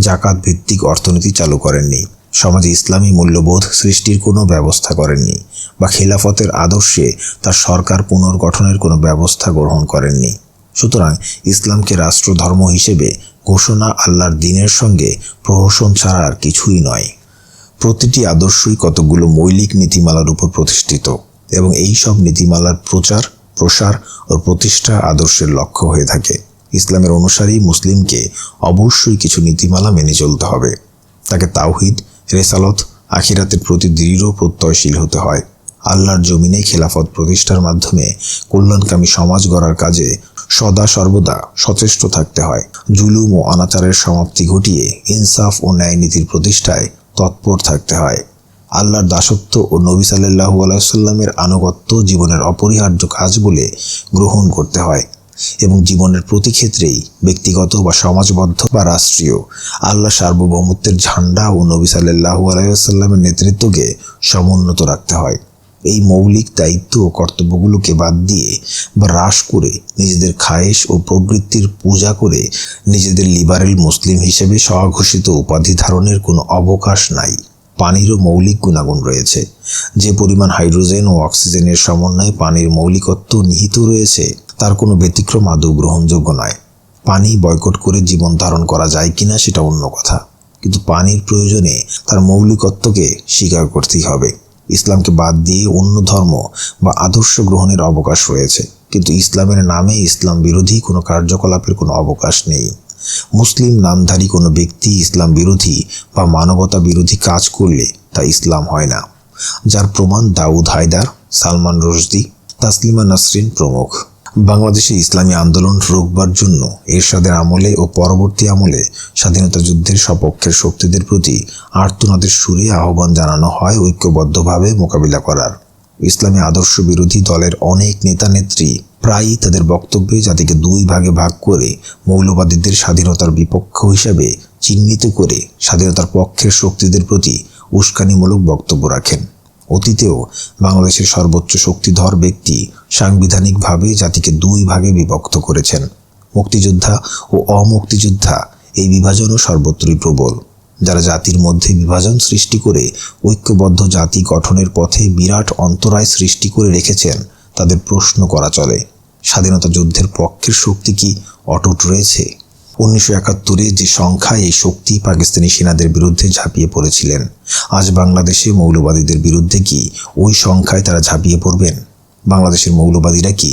জাকাত ভিত্তিক অর্থনীতি চালু করেননি, সমাজে ইসলামী মূল্যবোধ সৃষ্টির কোনো ব্যবস্থা করেননি বা খিলাফতের আদর্শে তার সরকার পুনর্গঠনের কোনো ব্যবস্থা গ্রহণ করেননি। সুতরাং ইসলামকে রাষ্ট্রধর্ম হিসেবে ঘোষণা আল্লাহর দ্বীনের সঙ্গে প্রহসন ছাড়া আর কিছুই নয়। প্রতিটি আদর্শই কতগুলো মৌলিক নীতিমালার উপর প্রতিষ্ঠিত এবং এই সব নীতিমালার প্রচার, প্রসার ও প্রতিষ্ঠা আদর্শের লক্ষ্য হয়ে থাকে। ইসলামের অনুসারী মুসলিমকে অবশ্যই কিছু নীতিমালা মেনে চলতে হবে। তাকে তাওহীদ, রেসালত, আখিরাতের প্রতি দৃঢ় প্রত্যয়শীল হতে হয়। আল্লাহর জমিনে খেলাফত প্রতিষ্ঠার মাধ্যমে কল্যাণকামী সমাজ গড়ার কাজে সদা সর্বদা সচেষ্ট থাকতে হয়। জুলুম ও অনাচারের সমাপ্তি ঘটিয়ে ইনসাফ ও ন্যায় নীতির প্রতিষ্ঠায় তৎপর থাকতে হয়। আল্লাহর দাসত্ব ও নবী সাল্লাল্লাহু আলাইহি ওয়াসাল্লামের আনুগত্য জীবনের অপরিহার্য কাজ বলে গ্রহণ করতে হয়। এবং জীবনের প্রতি ক্ষেত্রেই ব্যক্তিগত বা সমাজবদ্ধ বা রাষ্ট্রীয় আল্লাহ সার্বভৌমত্বের ঝান্ডা ও নবী সাল্লাল্লাহু আলাইহি ওয়াসাল্লামের নেতৃত্বকে সমুন্নত রাখতে হয়। এই মৌলিক দায়িত্ব ও কর্তব্যগুলোকে বাদ দিয়ে বা হ্রাস করে নিজেদের খায়েশ ও প্রবৃত্তির পূজা করে নিজেদের লিবারেল মুসলিম হিসেবে স্বঘোষিত উপাধি ধারণের কোনো অবকাশ নাই। পানিরও মৌলিক গুণাগুণ রয়েছে। যে পরিমাণ হাইড্রোজেন ও অক্সিজেনের সমন্বয়ে পানির মৌলিকত্ব নিহিত রয়েছে তার কোনো ব্যতিক্রম আদৌ গ্রহণযোগ্য নয়। পানি বয়কট করে জীবন ধারণ করা যায় কিনা সেটা অন্য কথা, কিন্তু পানির প্রয়োজনে তার মৌলিকত্বকে স্বীকার করতেই হবে। ইসলামকে বাদ দিয়ে অন্য ধর্ম বা আদর্শ গ্রহণের অবকাশ রয়েছে, কিন্তু ইসলামের নামে ইসলাম বিরোধী কোনো কার্যকলাপের কোনো অবকাশ নেই। মুসলিম নামধারী কোনো ব্যক্তি ইসলাম বিরোধী বা মানবতা বিরোধী কাজ করলে তা ইসলাম হয় না, যার প্রমাণ দাউদ হায়দার, সালমান রশদি, তাসলিমা নাসরিন প্রমুখ। বাংলাদেশে ইসলামী আন্দোলন রোকবার জন্য এরশাদের আমলে ও পরবর্তী আমলে স্বাধীনতা যুদ্ধের সপক্ষের শক্তিদের প্রতি আর্তনাদের সুরে আহ্বান জানানো হয় ঐক্যবদ্ধভাবে মোকাবিলা করার। ইসলামী আদর্শ বিরোধী দলের অনেক নেতা নেত্রী প্রায়ই তাদের বক্তব্যে জাতিকে দুই ভাগে ভাগ করে মৌলবাদীদের স্বাধীনতার বিপক্ষ হিসাবে চিহ্নিত করে স্বাধীনতার পক্ষের শক্তিদের প্রতি উস্কানিমূলক বক্তব্য রাখেন। অতীতেও বাংলাদেশের সর্বোচ্চ শক্তিধর ব্যক্তি সাংবিধানিকভাবে জাতিকে দুই ভাগে বিভক্ত করেছেন। মুক্তিযোদ্ধা ও অমুক্তিযোদ্ধা এই বিভাজনও সর্বত্রই প্রবল। যারা জাতির মধ্যে বিভাজন সৃষ্টি করে ঐক্যবদ্ধ জাতি গঠনের পথে বিরাট অন্তরায় সৃষ্টি করে রেখেছেন, তাদের প্রশ্ন করা চলে, স্বাধীনতা যুদ্ধের পক্ষের শক্তি কি অটুট রয়েছে? 1971-এ যে সংখ্যায় এই শক্তি পাকিস্তানি সেনাদের বিরুদ্ধে ঝাঁপিয়ে পড়েছিলেন, আজ বাংলাদেশে মৌলবাদীদের বিরুদ্ধে কি ওই সংখ্যায় তারা ঝাঁপিয়ে পড়বেন? বাংলাদেশের মৌলবাদীরা কি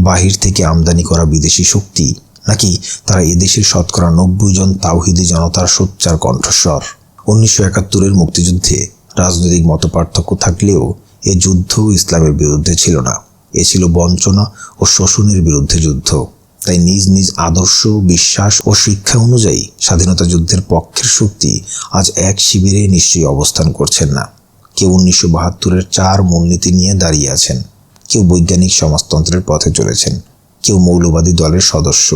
বাহির থেকে আমদানি করা বিদেশি শক্তি, নাকি তারা এদেশের শতকরা 90 জন তাওহিদি জনতার সোচ্চার কণ্ঠস্বর? 1971-এর মুক্তিযুদ্ধে রাজনৈতিক মতপার্থক্য থাকলেও এ যুদ্ধ ইসলামের বিরুদ্ধে ছিল না, এ ছিল বঞ্চনা ও শোষণের বিরুদ্ধে যুদ্ধ। তাই নিজ নিজ আদর্শ, বিশ্বাস ও শিক্ষা অনুযায়ী স্বাধীনতা যুদ্ধের পক্ষের শক্তি আজ এক শিবিরে নিশ্চয়ই অবস্থান করছেন না। কেউ 1972-এর 4 মূলনীতি নিয়ে দাঁড়িয়ে আছেন, কেউ বৈজ্ঞানিক সমাজতন্ত্রের পথে চলেছেন, কেউ মৌলবাদী দলের সদস্য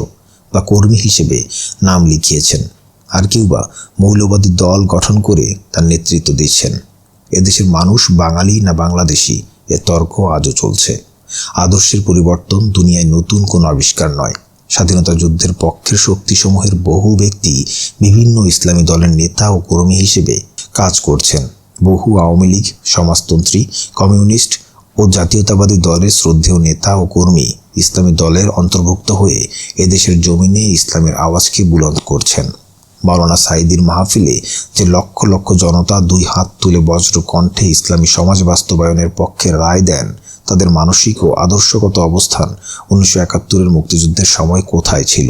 বা কর্মী হিসেবে নাম লিখিয়েছেন, আর কেউ বা মৌলবাদী দল গঠন করে তার নেতৃত্ব দিচ্ছেন। এদেশের মানুষ বাঙালি না বাংলাদেশি এ তর্ক আজও চলছে। আদর্শের পরিবর্তন দুনিয়ায় নতুন কোনো আবিষ্কার নয়। স্বাধীনতা যুদ্ধের পক্ষের শক্তিসমূহের বহু ব্যক্তি বিভিন্ন ইসলামী দলের নেতা ও কর্মী হিসেবে কাজ করছেন। বহু আওয়ামী লীগ, সমাজতন্ত্রী, কমিউনিস্ট ও জাতীয়তাবাদী দলের শ্রদ্ধেয় নেতা ও কর্মী ইসলামী দলের অন্তর্ভুক্ত হয়ে এদেশের জমিনে ইসলামের আওয়াজকে বুলন্দ করছেন। মাওলানা সাঈদীর মাহফিলে যে লক্ষ লক্ষ জনতা দুই হাত তুলে বজ্র কণ্ঠে ইসলামী সমাজ বাস্তবায়নের পক্ষে রায় দেন, তাদের মানসিক ও আদর্শগত অবস্থান 1971-এর মুক্তিযুদ্ধের সময় কোথায় ছিল?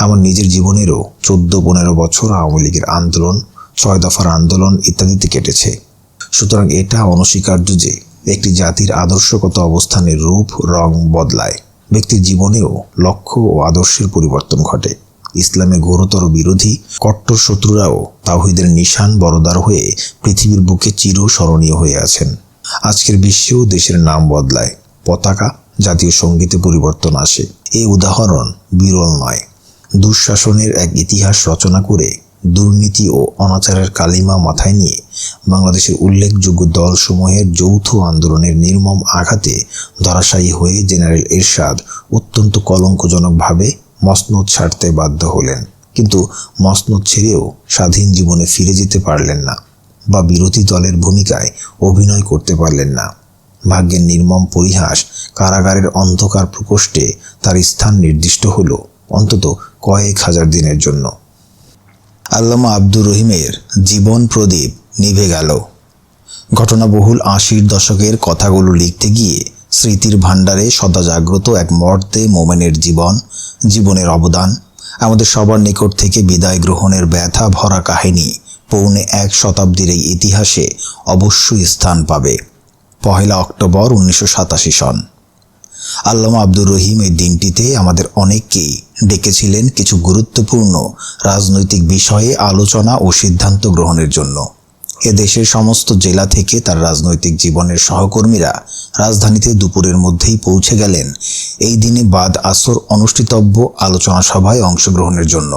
আমার নিজের জীবনেরও 14-15 বছর আওয়ামী লীগের আন্দোলন, 6 দফার আন্দোলন ইত্যাদিতে কেটেছে। সুতরাং এটা অনস্বীকার্য যে একটি জাতির আদর্শগত অবস্থানের রূপ রং বদলায়, ব্যক্তির জীবনেও লক্ষ্য ও আদর্শের পরিবর্তন ঘটে। ইসলামের ঘোরতর বিরোধী কট্টর শত্রুরাও তাওহীদের নিশান বরদার হয়ে পৃথিবীর বুকে চিরস্মরণীয় হয়ে আছেন। আজকের বিশ্বেও দেশের নাম বদলায়, পতাকা, জাতীয় সঙ্গীতে পরিবর্তন আসে। এই উদাহরণ বিরল নয়। দুঃশাসনের এক ইতিহাস রচনা করে দুর্নীতি ও অনাচারের কালিমা মাথায় নিয়ে বাংলাদেশের উল্লেখযোগ্য দলসমূহের যৌথ আন্দোলনের নির্মম আঘাতে ধরাশায়ী হয়ে জেনারেল এরশাদ অত্যন্ত কলঙ্কজনকভাবে মসনদ ছাড়তে বাধ্য হলেন, কিন্তু মসনদ ছেড়েও স্বাধীন জীবনে ফিরে যেতে পারলেন না বা বিরোধী দলের ভূমিকায় অভিনয় করতে পারলেন না। ভাগ্যের নির্মম পরিহাস, কারাগারের অন্ধকার প্রকোষ্ঠে তার স্থান নির্দিষ্ট হল অন্তত কয়েক হাজার দিনের জন্য। আল্লামা আব্দুর রহিমের জীবন প্রদীপ নিভে গেল। ঘটনাবহুল 80-র দশকের কথাগুলো লিখতে গিয়ে স্মৃতির ভাণ্ডারে সদা জাগ্রত এক মর্তে মোমেনের জীবনের অবদান, আমাদের সবার নিকট থেকে বিদায় গ্রহণের ব্যথা ভরা কাহিনী 1.25 শতাব্দীর এই ইতিহাসে অবশ্যই স্থান পাবে। 1 অক্টোবর 1987 সন। আল্লামা আব্দুর রহিম এই দিনটিতে আমাদের অনেককেই ডেকেছিলেন কিছু গুরুত্বপূর্ণ রাজনৈতিক বিষয়ে আলোচনা ও সিদ্ধান্ত গ্রহণের জন্য। এ দেশের সমস্ত জেলা থেকে তার রাজনৈতিক জীবনের সহকর্মীরা রাজধানীতে দুপুরের মধ্যেই পৌঁছে গেলেন এই দিনে বাদ আসর অনুষ্ঠিতব্য আলোচনা সভায় অংশগ্রহণের জন্য।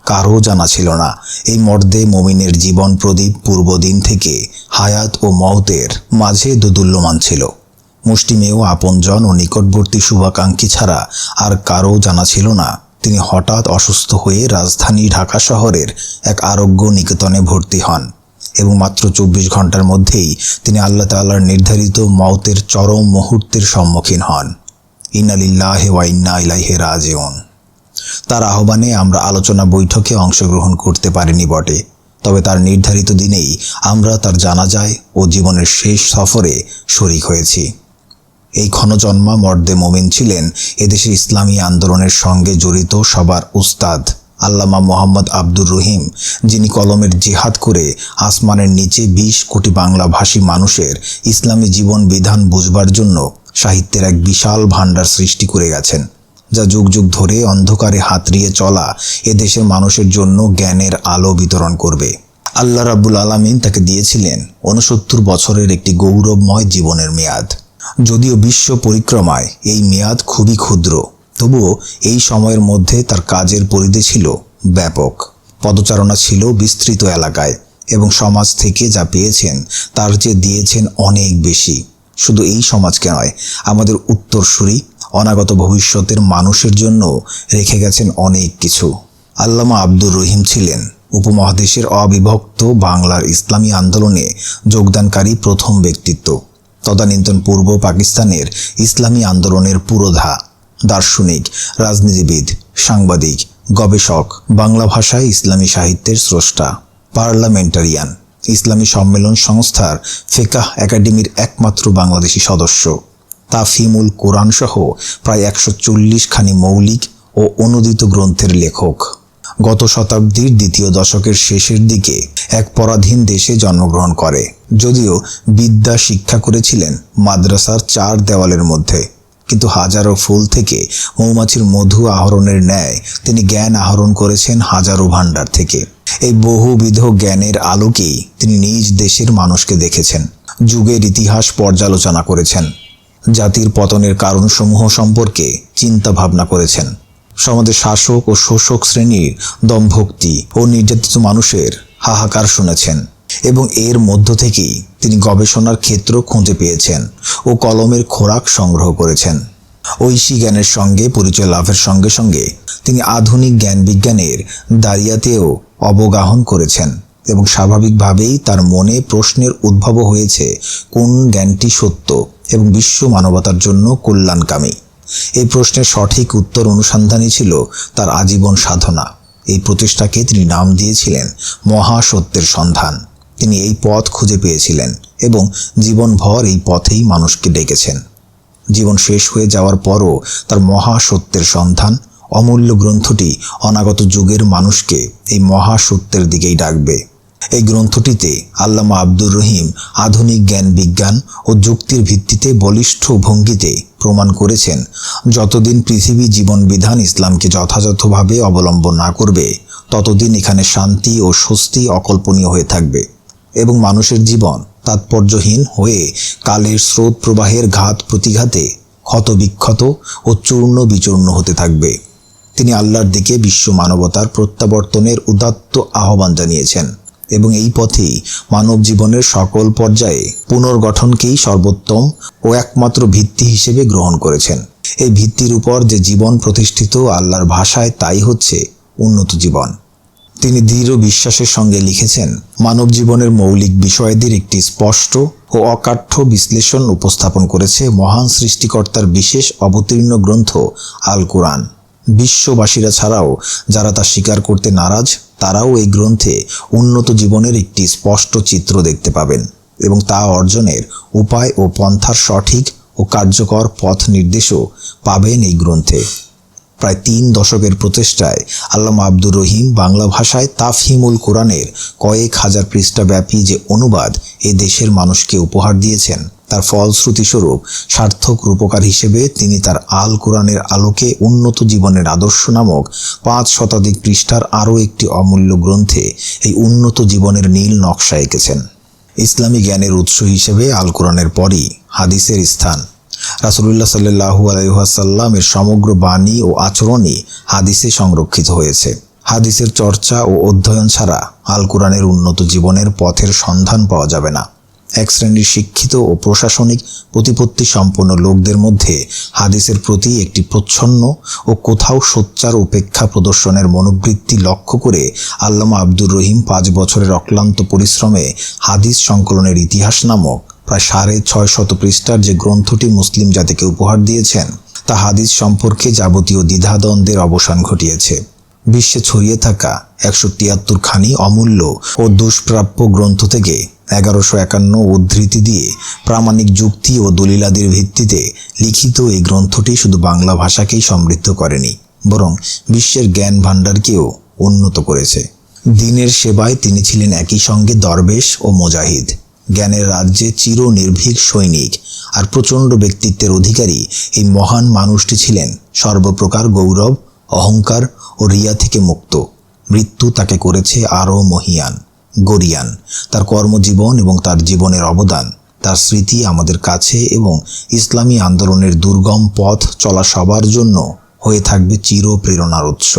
কারও জানা ছিল না এই মর্দে মমিনের জীবন প্রদীপ পূর্বদিন থেকে হায়াত ও মওতের মাঝে দোদুল্যমান ছিল। মুষ্টিমেয় আপনজন ও নিকটবর্তী শুভাকাঙ্ক্ষী ছাড়া আর কারও জানা ছিল না তিনি হঠাৎ অসুস্থ হয়ে রাজধানী ঢাকা শহরের এক আরোগ্য নিকেতনে ভর্তি হন এবং মাত্র 24 ঘন্টার মধ্যেই তিনি আল্লাহ তাআলার নির্ধারিত মওতের চরম মুহূর্তের সম্মুখীন হন। ইন্না লিল্লাহি ওয়া ইন্না ইলাইহি রাজিউন। তার আহ্বানে আমরা আলোচনা বৈঠকে অংশগ্রহণ করতে পারিনি বটে, তবে তার নির্ধারিত দিনেই আমরা তার জানাজায় ও জীবনের শেষ সফরে শরীক হয়েছি। এই ক্ষণজন্মা মর্দে মোমিন ছিলেন এদেশে ইসলামী আন্দোলনের সঙ্গে জড়িত সবার উস্তাদ আল্লামা মোহাম্মদ আব্দুর রহিম, যিনি কলমের জিহাদ করে আসমানের নিচে 20 কোটি বাংলাভাষী মানুষের ইসলামী জীবন বিধান বুঝবার জন্য সাহিত্যের এক বিশাল ভাণ্ডার সৃষ্টি করে গেছেন, যা যুগ যুগ ধরে অন্ধকারে হাতড়িয়ে চলা এদেশের মানুষের জন্য জ্ঞানের আলো বিতরণ করবে। আল্লাহ রাব্বুল আলামিন তাকে দিয়েছিলেন 69 বছরের একটি গৌরবময় জীবনের মেয়াদ। যদিও বিশ্ব পরিক্রমায় এই মেয়াদ খুবই ক্ষুদ্র, তবুও এই সময়ের মধ্যে তার কাজের পরিধি ছিল ব্যাপক। পদচারণা ছিল বিস্তৃত এলাকায় এবং সমাজ থেকে যা পেয়েছেন তার চেয়ে দিয়েছেন অনেক বেশি। শুধু এই সমাজকে নয়, আমাদের উত্তরসূরি অনাগত ভবিষ্যতের মানুষের জন্য রেখে গেছেন অনেক কিছু। আল্লামা আব্দুর রহিম ছিলেন উপমহাদেশের অবিভক্ত বাংলার ইসলামী আন্দোলনে যোগদানকারী প্রথম ব্যক্তিত্ব। তদানীন্তন পূর্ব পাকিস্তানের ইসলামী আন্দোলনের পুরোধা, দার্শনিক, রাজনীতিবিদ, সাংবাদিক, গবেষক, বাংলা ভাষায় ইসলামী সাহিত্যের স্রষ্টা, পার্লামেন্টারিয়ান, ইসলামী সম্মেলন সংস্থার ফিকাহ একাডেমির একমাত্র বাংলাদেশি সদস্য, তাফহিমুল কোরআন সহ প্রায় 140 খানি মৌলিক ও অনুদিত গ্রন্থের লেখক। গত শতাব্দীর দ্বিতীয় দশকের শেষের দিকে এক পরাধীন দেশে জন্মগ্রহণ করে। যদিও বিদ্যা শিক্ষা করেছিলেন মাদ্রাসার 4 দেওয়ালের মধ্যে, কিন্তু হাজারো ফুল থেকে মৌমাছির মধু আহরণের ন্যায় তিনি জ্ঞান আহরণ করেছেন হাজারো ভাণ্ডার থেকে। এই বহুবিধ জ্ঞানের আলোকেই তিনি নিজ দেশের মানুষকে দেখেছেন, যুগের ইতিহাস পর্যালোচনা করেছেন, জাতির পতনের কারণসমূহ সম্পর্কে চিন্তা ভাবনা করেছেন, সমাজের শাসক ও শোষক শ্রেণীর দমভক্তি ও নির্যাতিত মানুষের হাহাকার শুনেছেন এবং এর মধ্য থেকেই তিনি গবেষণার ক্ষেত্র খুঁজে পেয়েছেন ও কলমের খোরাক সংগ্রহ করেছেন। ঐশী জ্ঞানের সঙ্গে পরিচয় লাভের সঙ্গে সঙ্গে তিনি আধুনিক জ্ঞান বিজ্ঞানের দাঁড়িয়াতেও অবগাহন করেছেন এবং স্বাভাবিকভাবেই তার মনে প্রশ্নের উদ্ভব হয়েছে কোন জ্ঞানটি সত্য এবং বিশ্ব মানবতার জন্য কল্যাণকামী। এই প্রশ্নের সঠিক উত্তর অনুসন্ধানই ছিল তার আজীবন সাধনা। এই প্রচেষ্টাকে তিনি নাম দিয়েছিলেন মহাসত্যের সন্ধান। তিনি এই পথ খুঁজে পেয়েছিলেন এবং জীবনভর এই পথেই মানুষকে ডেকেছেন। জীবন শেষ হয়ে যাওয়ার পরও তার মহাসত্যের সন্ধান অমূল্য গ্রন্থটি অনাগত যুগের মানুষকে এই মহাসত্যের দিকেই ডাকবে। এই গ্রন্থটিতে আল্লামা আব্দুর রহিম আধুনিক জ্ঞান বিজ্ঞান ও যুক্তির ভিত্তিতে বলিষ্ঠ ভঙ্গিতে প্রমাণ করেছেন, যতদিন পৃথিবী জীবন বিধান ইসলামকে যথাযথভাবে অবলম্বন না করবে, ততদিন এখানে শান্তি ও স্বস্তি অকল্পনীয় হয়ে থাকবে এবং মানুষের জীবন তাৎপর্যহীন হয়ে কালের স্রোত প্রবাহের ঘাত প্রতিঘাতে ক্ষতবিক্ষত ও চূর্ণ বিচূর্ণ হতে থাকবে। তিনি আল্লাহর দিকে বিশ্ব মানবতার প্রত্যাবর্তনের উদাত্ত আহ্বান জানিয়েছেন এবং এই পথেই মানব জীবনের সকল পর্যায়ে পুনর্গঠনকেই সর্বোত্তম ও একমাত্র ভিত্তি হিসেবে গ্রহণ করেছেন। এই ভিত্তির উপর যে জীবন প্রতিষ্ঠিত, আল্লাহর ভাষায় তাই হচ্ছে উন্নত জীবন। তিনি দৃঢ় বিশ্বাসের সঙ্গে লিখেছেন, মানব জীবনের মৌলিক বিষয়াদির একটি স্পষ্ট ও অকাঠ্য বিশ্লেষণ উপস্থাপন করেছে মহান সৃষ্টিকর্তার বিশেষ অবতীর্ণ গ্রন্থ আল কোরআন। বিশ্ববাসীরা ছাড়াও যারা তা স্বীকার করতে নারাজ, তারাও এই গ্রন্থে উন্নত জীবনের একটি স্পষ্ট চিত্র দেখতে পাবেন এবং তা অর্জনের উপায় ও পন্থার সঠিক ও কার্যকর পথ নির্দেশও পাবেন এই গ্রন্থে। প্রায় 3 দশকের প্রচেষ্টায় আল্লামা আব্দুর রহিম বাংলা ভাষায় তাফহিমুল কোরআনের কয়েক হাজার পৃষ্ঠাব্যাপী যে অনুবাদ এ দেশের মানুষকে উপহার দিয়েছেন, তার ফলশ্রুতিস্বরূপ সার্থক রূপকার হিসেবে তিনি তার আল কোরআনের আলোকে উন্নত জীবনের আদর্শ নামক 5 শতাধিক পৃষ্ঠার আরও একটি অমূল্য গ্রন্থে এই উন্নত জীবনের নীল নকশা এঁকেছেন। ইসলামী জ্ঞানের উৎস হিসেবে আল কোরআনের পরই হাদিসের স্থান। রাসূলুল্লাহ সাল্লাল্লাহু আলাইহি ওয়াসাল্লামের সমগ্র বাণী ও আচরণই হাদিসে সংরক্ষিত হয়েছে। হাদিসের চর্চা ও অধ্যয়ন ছাড়া আল কোরআনের উন্নত জীবনের পথের সন্ধান পাওয়া যাবে না। এক শ্রেণীর শিক্ষিত ও প্রশাসনিক প্রতিপত্তি সম্পন্ন লোকদের মধ্যে হাদিসের প্রতি একটি প্রচ্ছন্ন ও কোথাও সোচ্চার উপেক্ষা প্রদর্শনের মনোবৃত্তি লক্ষ্য করে আল্লামা আব্দুর রহিম 5 বছরের অক্লান্ত পরিশ্রমে হাদিস সংকলনের ইতিহাস নামক প্রায় 650 পৃষ্ঠার যে গ্রন্থটি মুসলিম জাতিকে উপহার দিয়েছেন, তা হাদিস সম্পর্কে যাবতীয় দ্বিধাদ্বন্দ্বের অবসান ঘটিয়েছে। বিশ্বে ছড়িয়ে থাকা 173 খানি অমূল্য ও দুষ্প্রাপ্য গ্রন্থ থেকে 1151 উদ্ধৃতি দিয়ে প্রামাণিক যুক্তি ও দলিলাদির ভিত্তিতে লিখিত এই গ্রন্থটি শুধু বাংলা ভাষাকেই সমৃদ্ধ করেনি, বরং বিশ্বের জ্ঞান ভাণ্ডারকেও উন্নত করেছে। দ্বীনের সেবায় তিনি ছিলেন একই সঙ্গে দরবেশ ও মুজাহিদ, জ্ঞানের রাজ্যে চির নির্ভীক সৈনিক। আর প্রচণ্ড ব্যক্তিত্বের অধিকারী এই মহান মানুষটি ছিলেন সর্বপ্রকার গৌরব, অহংকার ও রিয়া থেকে মুক্ত। মৃত্যু তাকে করেছে আরও মহিয়ান, গরিয়ান। তার কর্মজীবন এবং তার জীবনের অবদান, তার স্মৃতি আমাদের কাছে এবং ইসলামী আন্দোলনের দুর্গম পথ চলা সবার জন্য হয়ে থাকবে চির প্রেরণার উৎস।